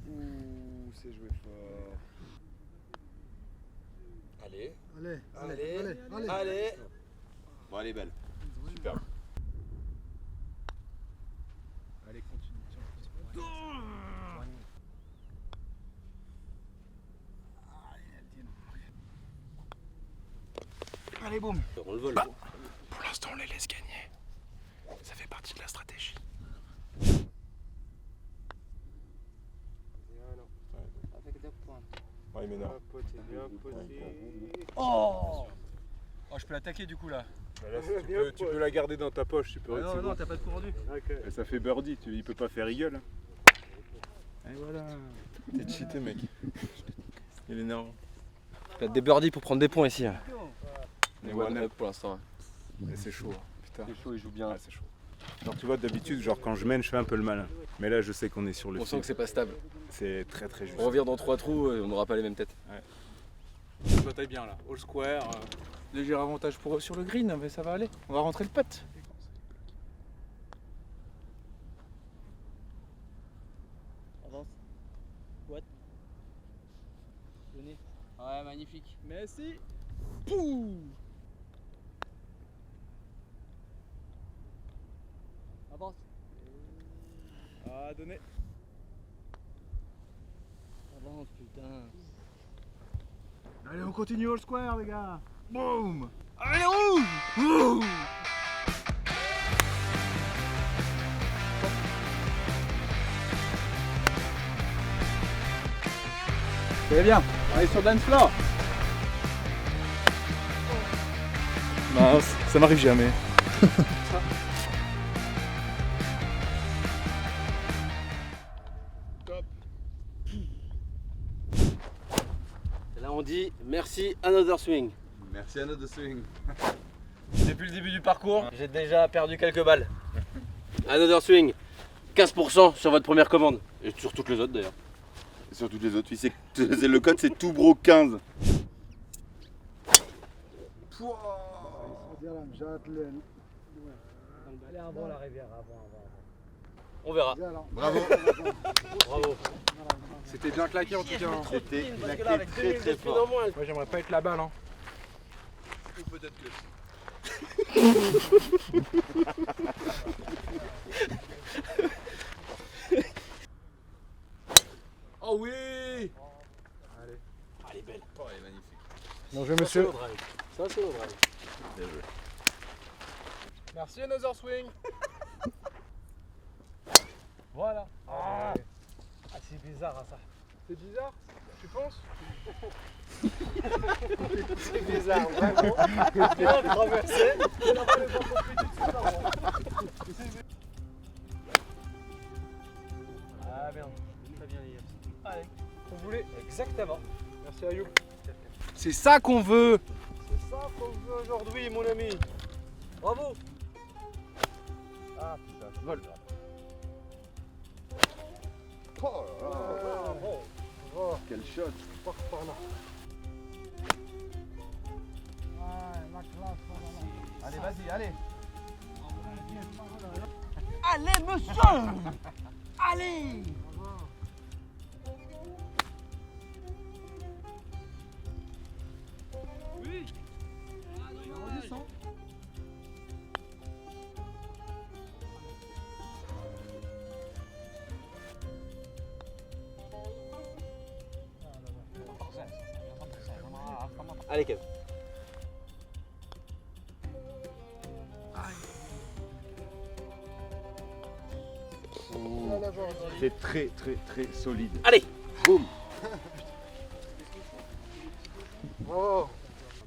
Ouh, c'est joué fort. Allez. Allez. Bon, elle est belle. Super. Allez, continue. Allez boum. On le vole. Pour l'instant, on les laisse gagner. Ça fait partie de la stratégie. Ouais, il m'énerve. Oh, je peux l'attaquer du coup là. Bah là, tu peux la garder dans ta poche, tu peux. Non, t'as pas de coup rendu. Et ça fait birdie, il peut pas faire eagle. Et voilà. T'es cheaté mec. Il est énervant. Je vais des birdies pour prendre des points ici. Et voilà. Pour l'instant. Et c'est chaud. Putain. C'est chaud, il joue bien. Ouais, c'est chaud. Genre tu vois d'habitude, genre quand je mène, je fais un peu le malin. Mais là, je sais qu'on est sur le On fil. sent que c'est pas stable. C'est très très juste. On revient dans 3 trous et on n'aura pas les mêmes têtes. On bataille bien là. All square. Léger avantage pour eux sur le green, mais ça va aller. On va rentrer le putt. Avance. What? Venez. Ouais, magnifique. Merci. Pouh! Avance. Ah, donné. Avance, putain. Allez, on continue all square, les gars. Boum. Allez rouge. Ouh. C'est bien. Allez sur dance floor. Mince, ça m'arrive jamais. Et là on dit merci another swing. Merci à notre swing. Depuis le début du parcours, j'ai déjà perdu quelques balles. Another swing, 15% sur votre première commande. Et sur toutes les autres d'ailleurs. Sur toutes les autres, le code c'est tout bro 15. On verra. Bravo. Bravo. C'était bien claqué en tout cas. C'était Parce que claqué là, avec très 2000 très de spin fort. en moins, Moi j'aimerais pas être la balle. Hein. Ou peut-être que oh oui. Allez. Elle est belle. Oh, elle est magnifique. Bonjour monsieur. Ça c'est le drive. Bien joué. Merci another swing. Voilà. Ah, c'est bizarre hein, ça. C'est bizarre, tu penses? C'est bizarre, vraiment. Bien traversé. Ah merde, très bien les gars. Allez, Vous voulez? exactement. Merci Ayoub. C'est ça qu'on veut. C'est ça qu'on veut aujourd'hui mon ami. Bravo. Ah putain, je Vol. Oh là là. Oh, Quel shot. par là. Allez, vas-y, allez. Allez monsieur. Allez. Oui. Redescends. Allez, Kev. C'est très solide. Allez. Boum.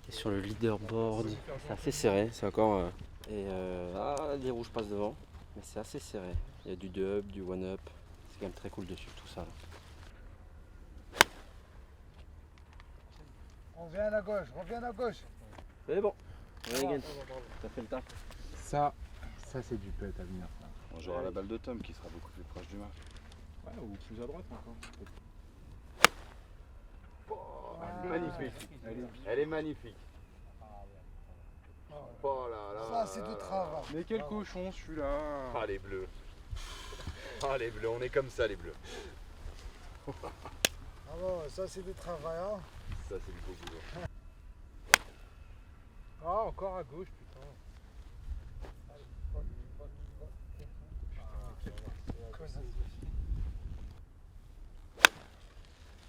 Et sur le leaderboard, c'est assez serré, c'est encore... des rouges passent devant, mais c'est assez serré. Il y a du 2-up, du 1-up, c'est quand même très cool de suivre tout ça. Là. Reviens à gauche, reviens à gauche. C'est bon, Regan, t'as fait le taf. Ça c'est du pet à venir. On jouera la balle de Tom qui sera beaucoup plus proche du match. Ouais, ou plus à droite encore. Magnifique. Elle est magnifique. Oh là là. Ça c'est du travail. Mais quel cochon celui-là. Ah les bleus. Ah les bleus, on est comme ça les bleus. Ah bon, ça c'est du travail. Hein. Ça c'est du beau boulot. Ah, encore à gauche, putain.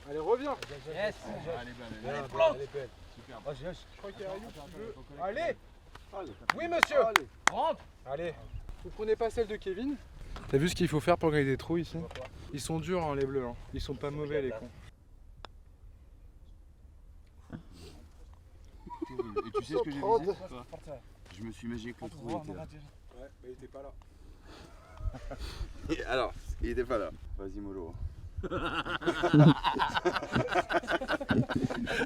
Allez, reviens. Yes. Allez, belle. Elle est belle. Super. Ah, Je crois qu'il y a Rayou qui veut. Allez. Oui, monsieur. Rentre. Allez. Vous prenez pas celle de Kevin? T'as vu ce qu'il faut faire pour gagner des trous ici? Ils sont durs, hein, les bleus. Hein. Ils sont pas mauvais, les cons. Et tu sais ce que j'ai visé? Je me suis imaginé que le trou était là. Ouais, mais il était pas là. Et alors, il était pas là. Vas-y mollo.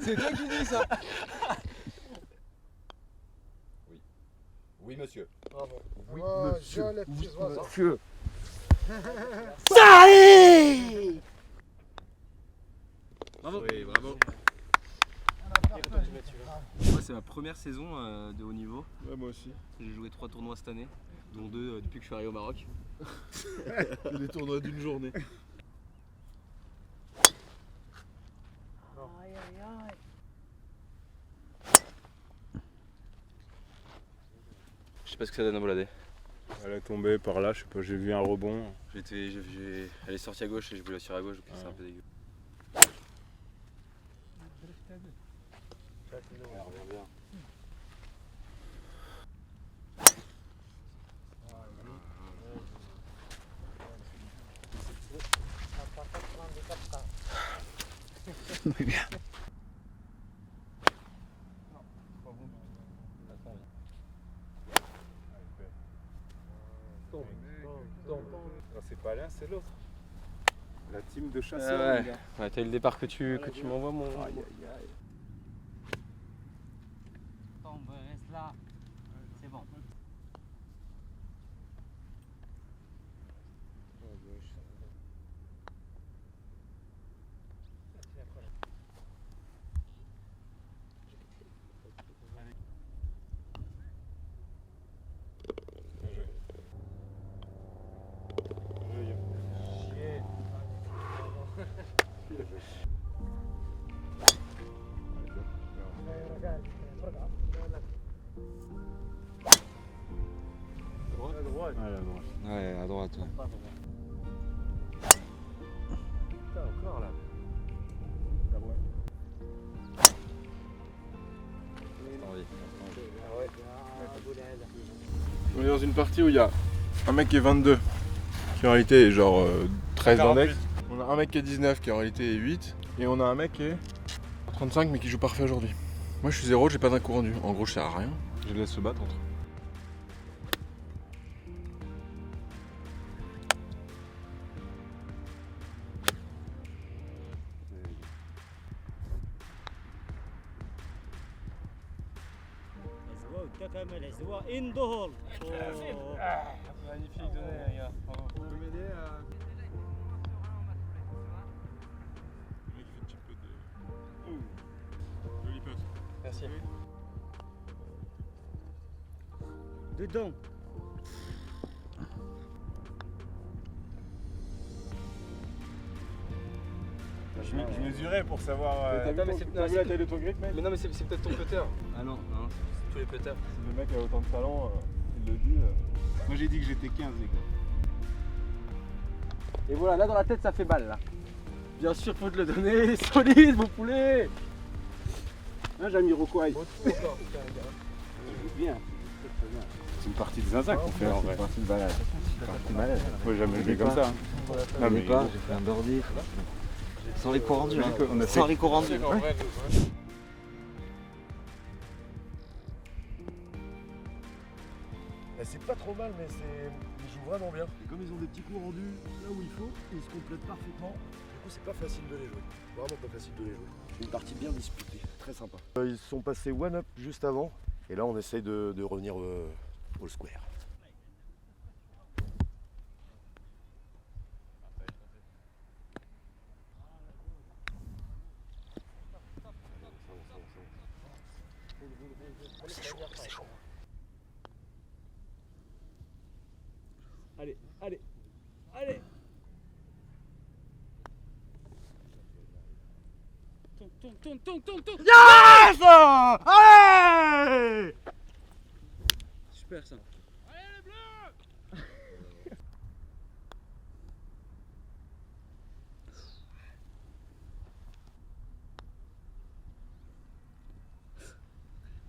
C'est toi qui dis ça. Oui. Oui monsieur. Bravo. Oui, monsieur. Les petits oiseaux. Monsieur. Allez. Bravo. Oui, bravo. Moi c'est ma première saison de haut niveau. Ouais, moi aussi. J'ai joué 3 tournois cette année, dont 2 depuis que je suis arrivé au Maroc. Des tournois d'une journée. Je sais pas ce que ça donne à bolader. Elle est tombée par là, je sais pas, j'ai vu un rebond. Elle est sortie à gauche et je voulais la tirer à gauche, donc c'est un peu dégueu. Elle revient bien. Oui, bien. C'est pas l'un, c'est l'autre. La team de chasseurs. Ouais, ouais, t'as eu le départ que tu m'envoies, mon. Aïe aïe aïe. Tombe, reste là. C'est bon. Ouais, à droite. Ouais. Putain, encore là. On est dans une partie où il y a un mec qui est 22, qui en réalité est genre 13 d'index. On a un mec qui est 19, qui en réalité est 8. Et on a un mec qui est 35, mais qui joue parfait aujourd'hui. Moi je suis 0, j'ai pas d'un coup rendu. En gros, je sers à rien. Je les laisse se battre entre eux. Magnifique donné, les gars. Bravo. Vous pouvez m'aider à. Joli passe. Merci. Dedans. Je mesurais pour savoir. T'as vu la taille de ton grip, mec? Mais non, mais c'est peut-être ton putter. Ah non, c'est tous les putters. Si le mec a autant de talent, il le dit. Moi j'ai dit que j'étais 15 les gars. Et voilà, là dans la tête ça fait balle là. Bien sûr, faut te le donner, solide mon poulet. Là j'ai mis Rockway. Bien. C'est une partie de zinzin qu'on fait en vrai. C'est parti de balade. C'est parti de balade. Faut jamais jouer comme ça. Non mais pas, j'ai fait un birdie. Sans les coups rendus, hein. Sans les coups rendus. C'est pas trop mal, mais ils jouent vraiment bien. Et comme ils ont des petits coups rendus là où il faut, ils se complètent parfaitement. Du coup, c'est pas facile de les jouer. Vraiment pas facile de les jouer. Une partie bien disputée, très sympa. Ils sont passés one up juste avant. Et là, on essaye de revenir au square. C'est chaud, c'est chaud. Allez, allez, allez. Tourne. Yes! Allez! Super ça.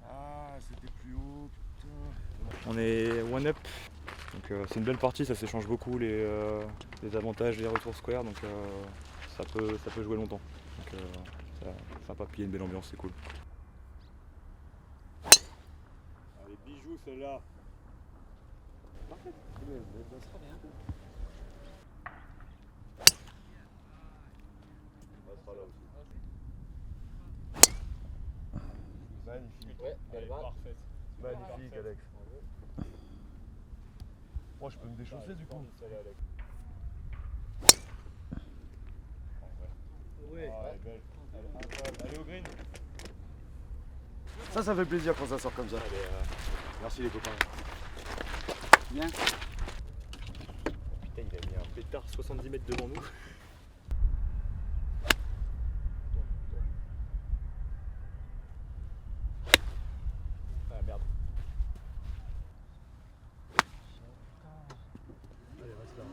Ah, c'était plus haut, putain. On est one up, donc c'est une belle partie, ça s'échange beaucoup les avantages des retours square, donc ça peut jouer longtemps. Donc sympa, puis il y a une belle ambiance, c'est cool. Allez, bijoux celle-là. Parfait. Ça sera bien. Elle sera là aussi. Magnifique. Ouais, belle balle. Parfaite. Magnifique, Alex. Moi, je peux me déchausser du coup. Ouais. Allez au green. Ça fait plaisir quand ça sort comme ça. Allez, merci les copains. Bien. Putain, il a mis un pétard 70 mètres devant nous. Ah merde. Allez, reste là.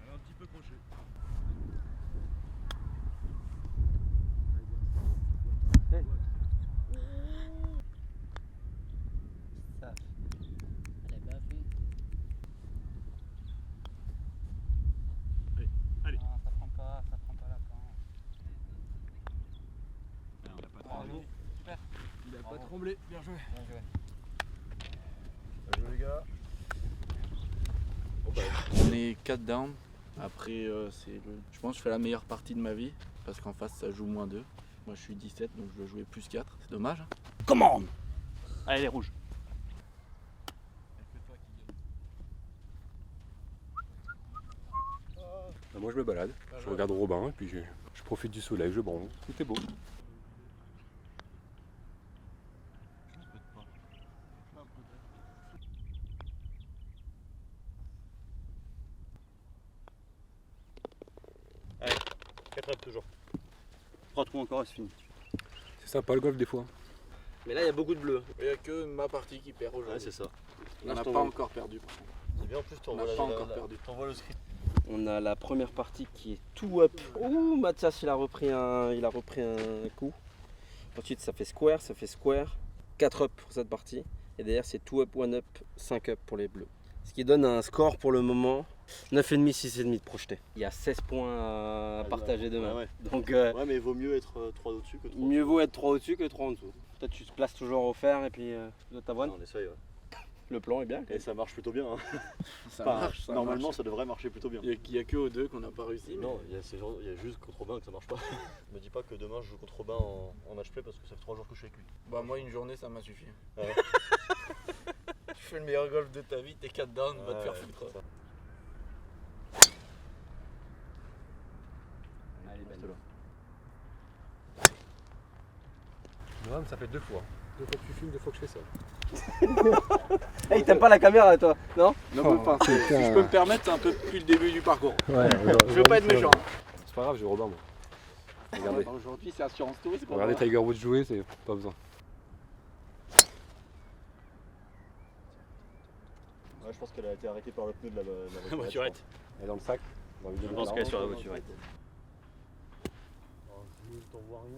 Elle est un petit peu crochée. Allez. Non, ça prend pas là quand. Bravo. Super. Il a pas tremblé. Bien joué. Bien joué. Bien joué les gars. On est 4 down. Après, je pense que je fais la meilleure partie de ma vie parce qu'en face ça joue -2. Moi je suis 17 donc je dois jouer +4. C'est dommage. Hein. Commande. Allez les rouges. Moi je me balade, je regarde Robin et puis je profite du soleil, je bronze, tout est beau. Allez, 4 up toujours. 3 trous encore et c'est fini. C'est sympa le golf des fois. Mais là il y a beaucoup de bleu. Il n'y a que ma partie qui perd aujourd'hui. Ouais, c'est ça. On n'a pas encore perdu. C'est bien en plus, On n'a pas encore perdu. T'envoies le script. On a la première partie qui est tout up. Ouh, Mathias il a repris un coup. Ensuite ça fait square. 4 up pour cette partie. Et derrière c'est tout up, 1 up, 5 up pour les bleus. Ce qui donne un score pour le moment 9,5, 6,5 de projeté. Il y a 16 points à partager demain. Ouais. Donc Ouais, mais il vaut mieux être 3 au-dessus que 3 mieux vaut être 3 au-dessus que 3 en dessous. Toi tu te places toujours au fer et puis de ta bonne. On essaye, ouais. Le plan est bien. Et ça marche plutôt bien. Hein. Ça Enfin, marche. normalement, ça devrait marcher plutôt bien. Il n'y a que aux deux qu'on n'a pas réussi. Non, il y a juste contre Robin que ça marche pas. Me dis pas que demain je joue contre Robin en match play parce que ça fait 3 jours que je suis avec lui. Bah moi une journée ça m'a suffi. Ah ouais. Tu fais le meilleur golf de ta vie, t'es 4 down, va te faire foutre. Allez, Reste là. Noam, ça fait 2 fois. Deux fois que tu filmes, deux fois que je fais ça. Hey, t'aimes pas la caméra toi, non? Non, pas. Si je peux me permettre, c'est un peu depuis le début du parcours. Ouais, je veux pas être méchant. C'est pas grave, j'ai Robin moi. Regardez. Aujourd'hui, c'est Assurance Tour, c'est pas Regardez grave. Tiger Woods jouer, c'est pas besoin. Ouais, je pense qu'elle a été arrêtée par le pneu de la voiturette. Elle est dans le sac. Je pense qu'elle est sur la voiturette. T'en vois rien.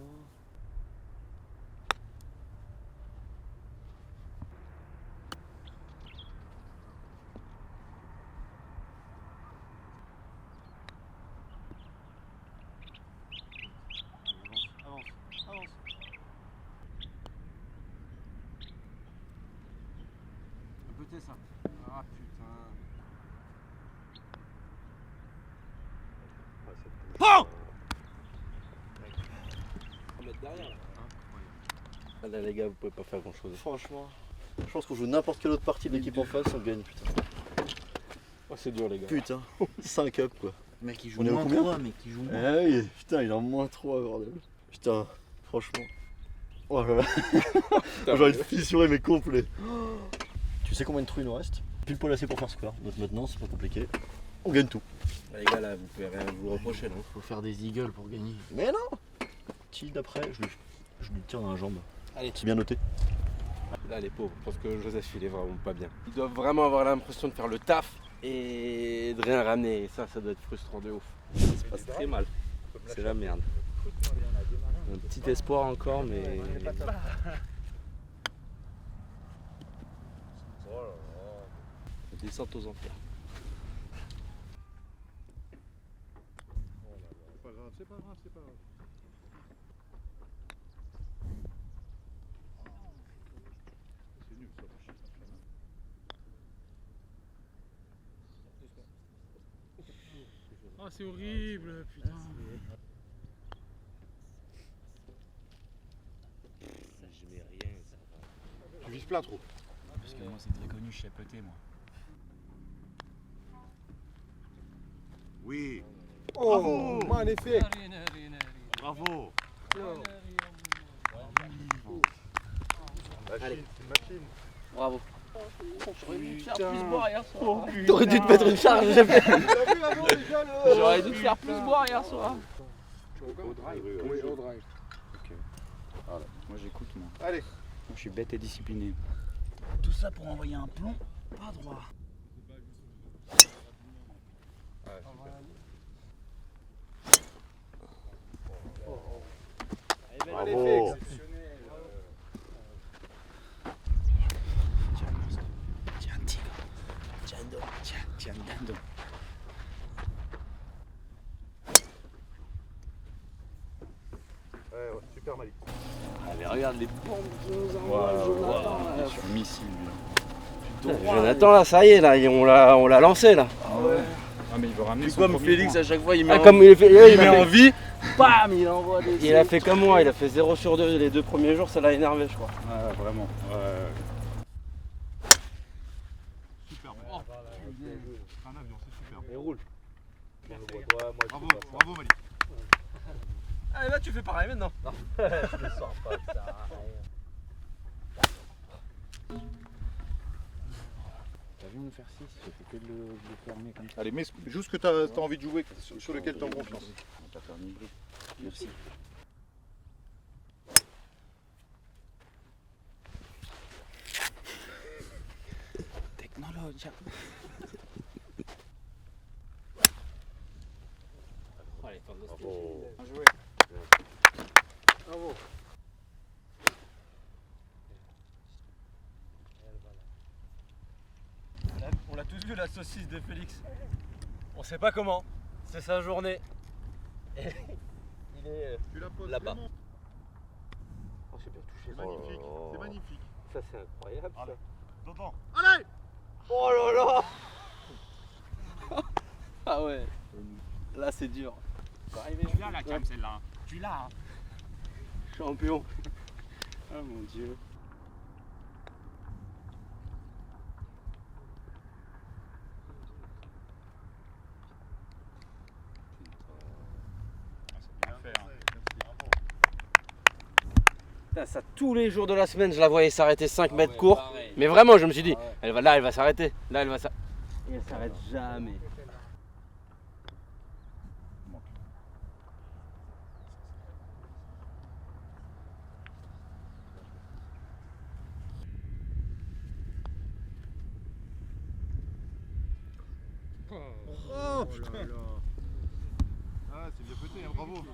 Peut-être ça. Ah putain. Oh On va mettre derrière là. Ah là les gars, vous pouvez pas faire grand chose. Franchement, je pense qu'on joue n'importe quelle autre partie de l'équipe en face, on gagne, putain. Oh, c'est dur les gars. Putain, 5 up quoi. Mec, il joue On est au moins combien 3, mec, il joue moins. Ah oui, putain, il est en moins 3, bordel. Putain, franchement. Oh là là. J'ai envie de fissurer mes complets. Tu sais combien de trous il nous reste? Pile poil assez pour faire score. Donc maintenant, c'est pas compliqué. On gagne tout. Les gars, là, vous pouvez rien vous reprocher, non? Faut faire des eagles pour gagner. Mais non. Petit d'après, je lui tire dans la jambe. Allez, c'est bien noté. Là les pauvres, je pense que Joseph il est vraiment pas bien. Ils doivent vraiment avoir l'impression de faire le taf et de rien ramener. Et ça doit être frustrant de ouf. Ça se passe très mal. C'est la merde. Un petit espoir encore, mais. Descente aux enfers. C'est pas grave, c'est pas grave, c'est pas grave. C'est nul ça, Oh, c'est horrible, putain. Ça, je mets rien, ça va. Tu vises plein trop. Parce que moi, c'est très connu, je sais péter, moi. Oui. Oh, magnifique. Bravo. Allez. Machine. Bravo. J'aurais dû te faire plus boire hier soir. Oh, t'aurais dû te mettre une charge. J'aurais dû te faire plus boire hier soir. Au drive. Oui, au drive. Ok. Voilà. Moi, j'écoute, moi. Allez. Moi, je suis bête et discipliné. Tout ça pour envoyer un plomb pas droit. Bravo. Tiens, un tigre. Tiens, un dindon. Tiens, un dindon. Ouais, super Malik. Allez, regarde les bombes qui nous envoie Jonathan. Sur le missile, lui. Jonathan là, ça y est, là, on l'a lancé là. Ah ouais. Ah, mais il veut ramener son Comme premier Félix, point. à chaque fois, il met Ah, en comme il met en vie. Bam, il envoie des. Il a fait comme moi, il a fait 0 sur 2 les 2 premiers jours, ça l'a énervé je crois. Ouais, vraiment. Super. Oh, C'est un avion, c'est super. Et roule. Bravo, bravo Malik. Allez là tu fais pareil maintenant. Non, je ne sors pas de ça. T'as vu me faire 6, j'ai fait que de le fermer comme ça. Allez, mais joue ce que t'as envie de jouer, sur lequel t'as confiance. On va pas faire ni bruit. Merci. Technologia. Allez, Bravo. Bien joué. Bravo. On l'a tous vu la saucisse de Félix. On sait pas comment. C'est sa journée. Et il est là-bas. Oh, j'ai bien touché. C'est magnifique, c'est magnifique. Ça c'est incroyable. Allez. Ça. T'entends? Allez. Oh là là. Ah ouais. Là c'est dur. Tu l'as la cam celle-là. Tu l'as. Champion. Oh mon dieu. Bien fait, hein. Ça, tous les jours de la semaine, je la voyais s'arrêter 5 mètres court. Mais vraiment, je me suis dit, elle va s'arrêter. Là, elle va s'arrêter. Et elle s'arrête jamais. Oh putain. Ah, c'est bien pété, hein, bravo.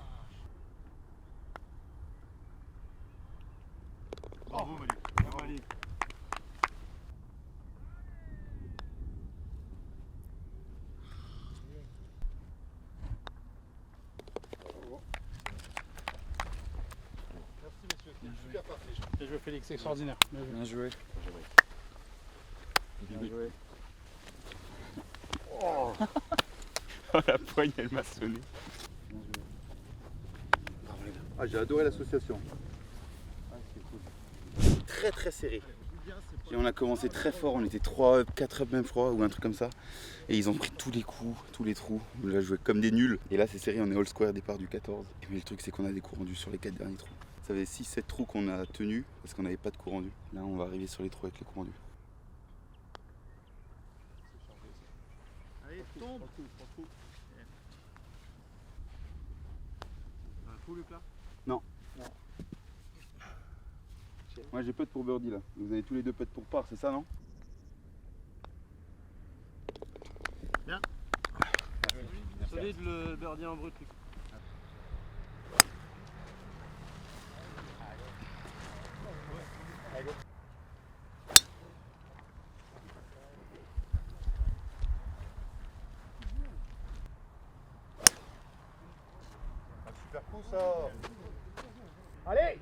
Bravo Malik. Bravo Malik. Merci messieurs, c'était une super partie. Bien joué Félix, extraordinaire. Bien joué. Bien joué. Oh. La poigne, elle m'a sonné. Ah, j'ai adoré l'association. Très très serré. Et on a commencé très fort, on était 3 up, 4 up même je crois, ou un truc comme ça. Et ils ont pris tous les coups, tous les trous. On a joué comme des nuls. Et là c'est serré, on est all square départ du 14. Mais le truc c'est qu'on a des coups rendus sur les 4 derniers trous. Ça faisait 6-7 trous qu'on a tenus parce qu'on n'avait pas de coups rendus. Là on va arriver sur les trous avec les coups rendus. Allez, tombe. Un trou Luc là? Non. Moi j'ai putt pour birdie là. Vous avez tous les deux putt pour par, c'est ça non? Bien. Solide le birdie en brut. Un super coup ça. Allez.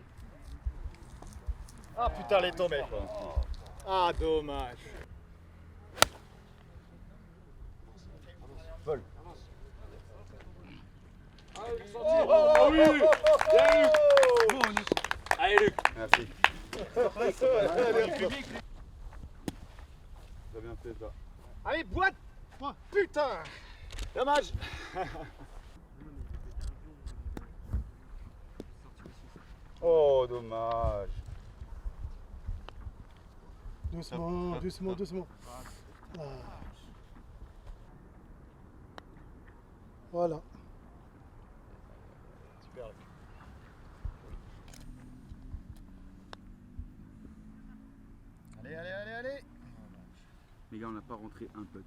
Ah putain, elle est tombée. Ah dommage. Vol. Oh oui. Bien Luc. Allez Luc. Merci. Allez, T'as bien fait ça. allez, boîte. Putain. Dommage. Oh dommage. Doucement, doucement, doucement. Ah. Voilà. Super. Allez, allez, allez, allez. Les gars on n'a pas rentré un putt.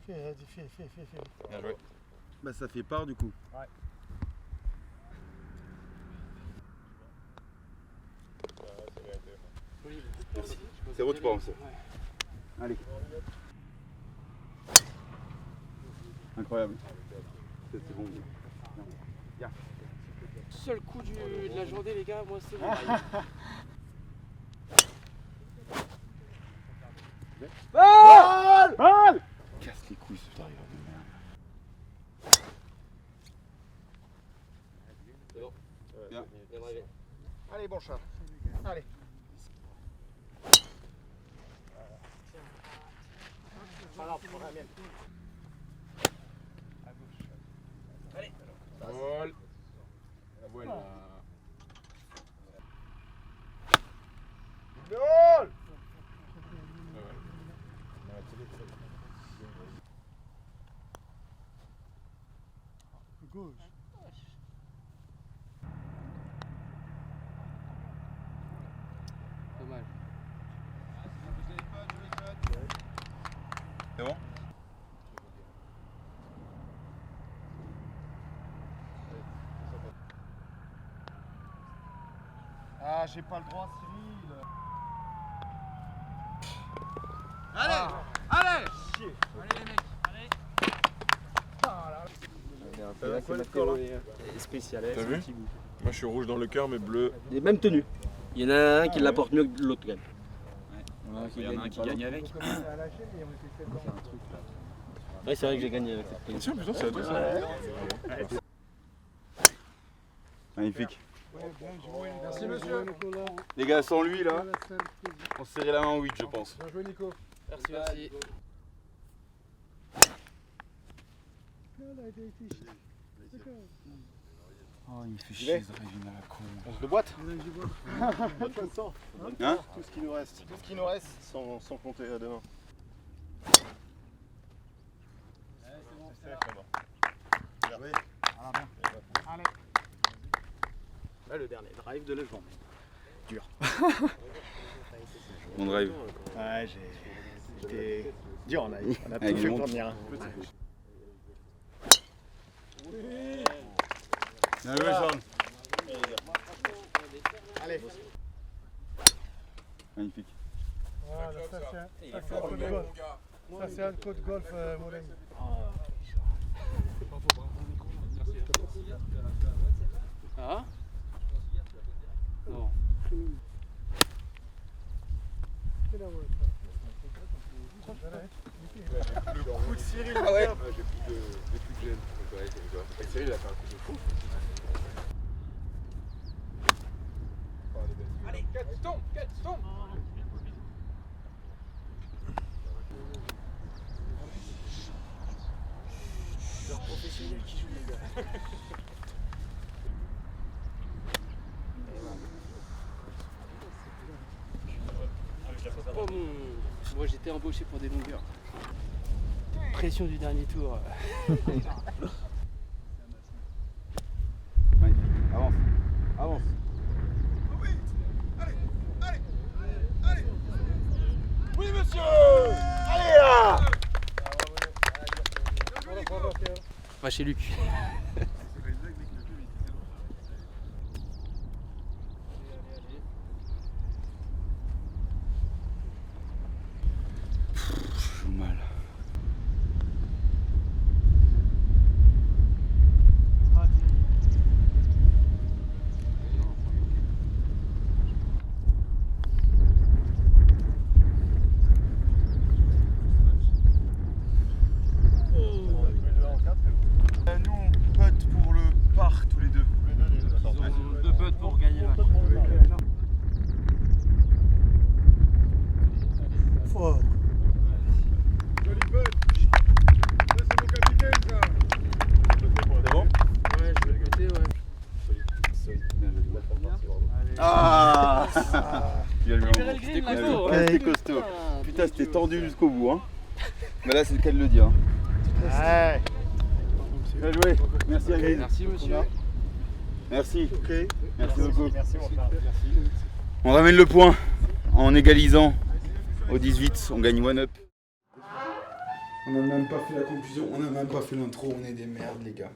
Fais. Bien joué. Bah ça fait part du coup. Ouais. C'est route pas ça. Allez. Incroyable. C'est bon. Bien. Seul coup de la journée les gars, moi c'est bon. Balle. Casse les couilles ce driver de merde. C'est bon. Bien. Bien drivé. Allez, bon chat. Allez. Pas grave, je prends la mienne. Allez. Vol. Voilà. Nol. Gauche. Dommage. C'est bon? Ah, j'ai pas le droit, Cyril. Allez. Allez. Chier. Allez les mecs. Allez. Là, c'est notre score, là. Spécial. T'as vu? Moi je suis rouge dans le cœur mais bleu. Les mêmes tenues. Il y en a un qui la porte mieux que l'autre quand même. Il y en a un qui gagne avec. Ouais, c'est vrai que j'ai gagné avec cette tenue. Tiens, putain, c'est à toi ça. Magnifique. Merci monsieur. Les gars, sans lui là, on se serrait la main en 8 je pense. Bien joué Nico. Merci, merci. Oh, il me fait chier ce régime à la con. On se le boite. De toute façon, Hein? tout ce qui nous reste. Tout ce qui nous reste sans compter à demain. Allez. Là, le dernier drive de la journée. Dur. Mon drive. Ouais, j'étais dur là. On a Avec tout du fait monde. pour venir. Bien joué, Sean. Allez. Magnifique. Voilà, ça c'est un coup de golf. Ça c'est un coup de golf, Moulin. Ah non. Le coup de Cyril. Ah ouais. J'ai plus de gêne. Et Cyril il a fait un coup de fou. Allez, 4 tombe. C'est un professionnel qui joue, les gars. Oh mon... Moi j'étais embauché pour des longueurs. Pression du dernier tour. Magnifique. Avance. Avance. Oui, monsieur. Allez là. Va chez Luc. Je joue mal. Nous on putt pour le par tous les deux. Deux putts pour gagner le match. Fort. Joli putt. Ça c'est mon capitaine ça. C'est bon? Ouais, je vais le côté, ouais. Ah! Bien joué. Libérez le green, là, go. Ouais, c'était costaud. Putain, c'était tendu jusqu'au bout. Hein. Mais là, c'est le cas de le dire. Ouais. Bien joué. Merci à Green. Merci, monsieur. Merci. Ok. Merci beaucoup. Merci mon frère. Merci. On ramène le point en égalisant au 18. On gagne one up. On n'a même pas fait la conclusion, on n'a même pas fait l'intro, on est des merdes les gars.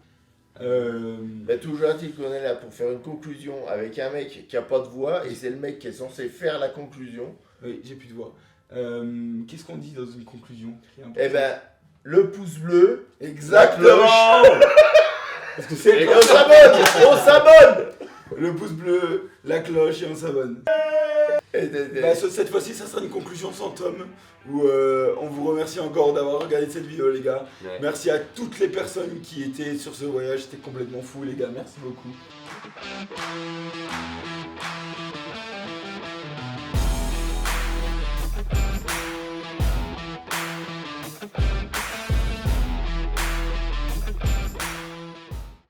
Bah, toujours est-il qu'on est là pour faire une conclusion avec un mec qui a pas de voix et c'est le mec qui est censé faire la conclusion. Oui, j'ai plus de voix. Qu'est-ce qu'on dit dans une conclusion? Eh ben, le pouce bleu. Exactement. Parce que c'est Et on s'abonne. On s'abonne. le pouce bleu, la cloche et on s'abonne. Bah, cette fois-ci, ça sera une conclusion sans Tom, où on vous remercie encore d'avoir regardé cette vidéo les gars. Ouais. Merci à toutes les personnes qui étaient sur ce voyage, c'était complètement fou les gars, merci beaucoup.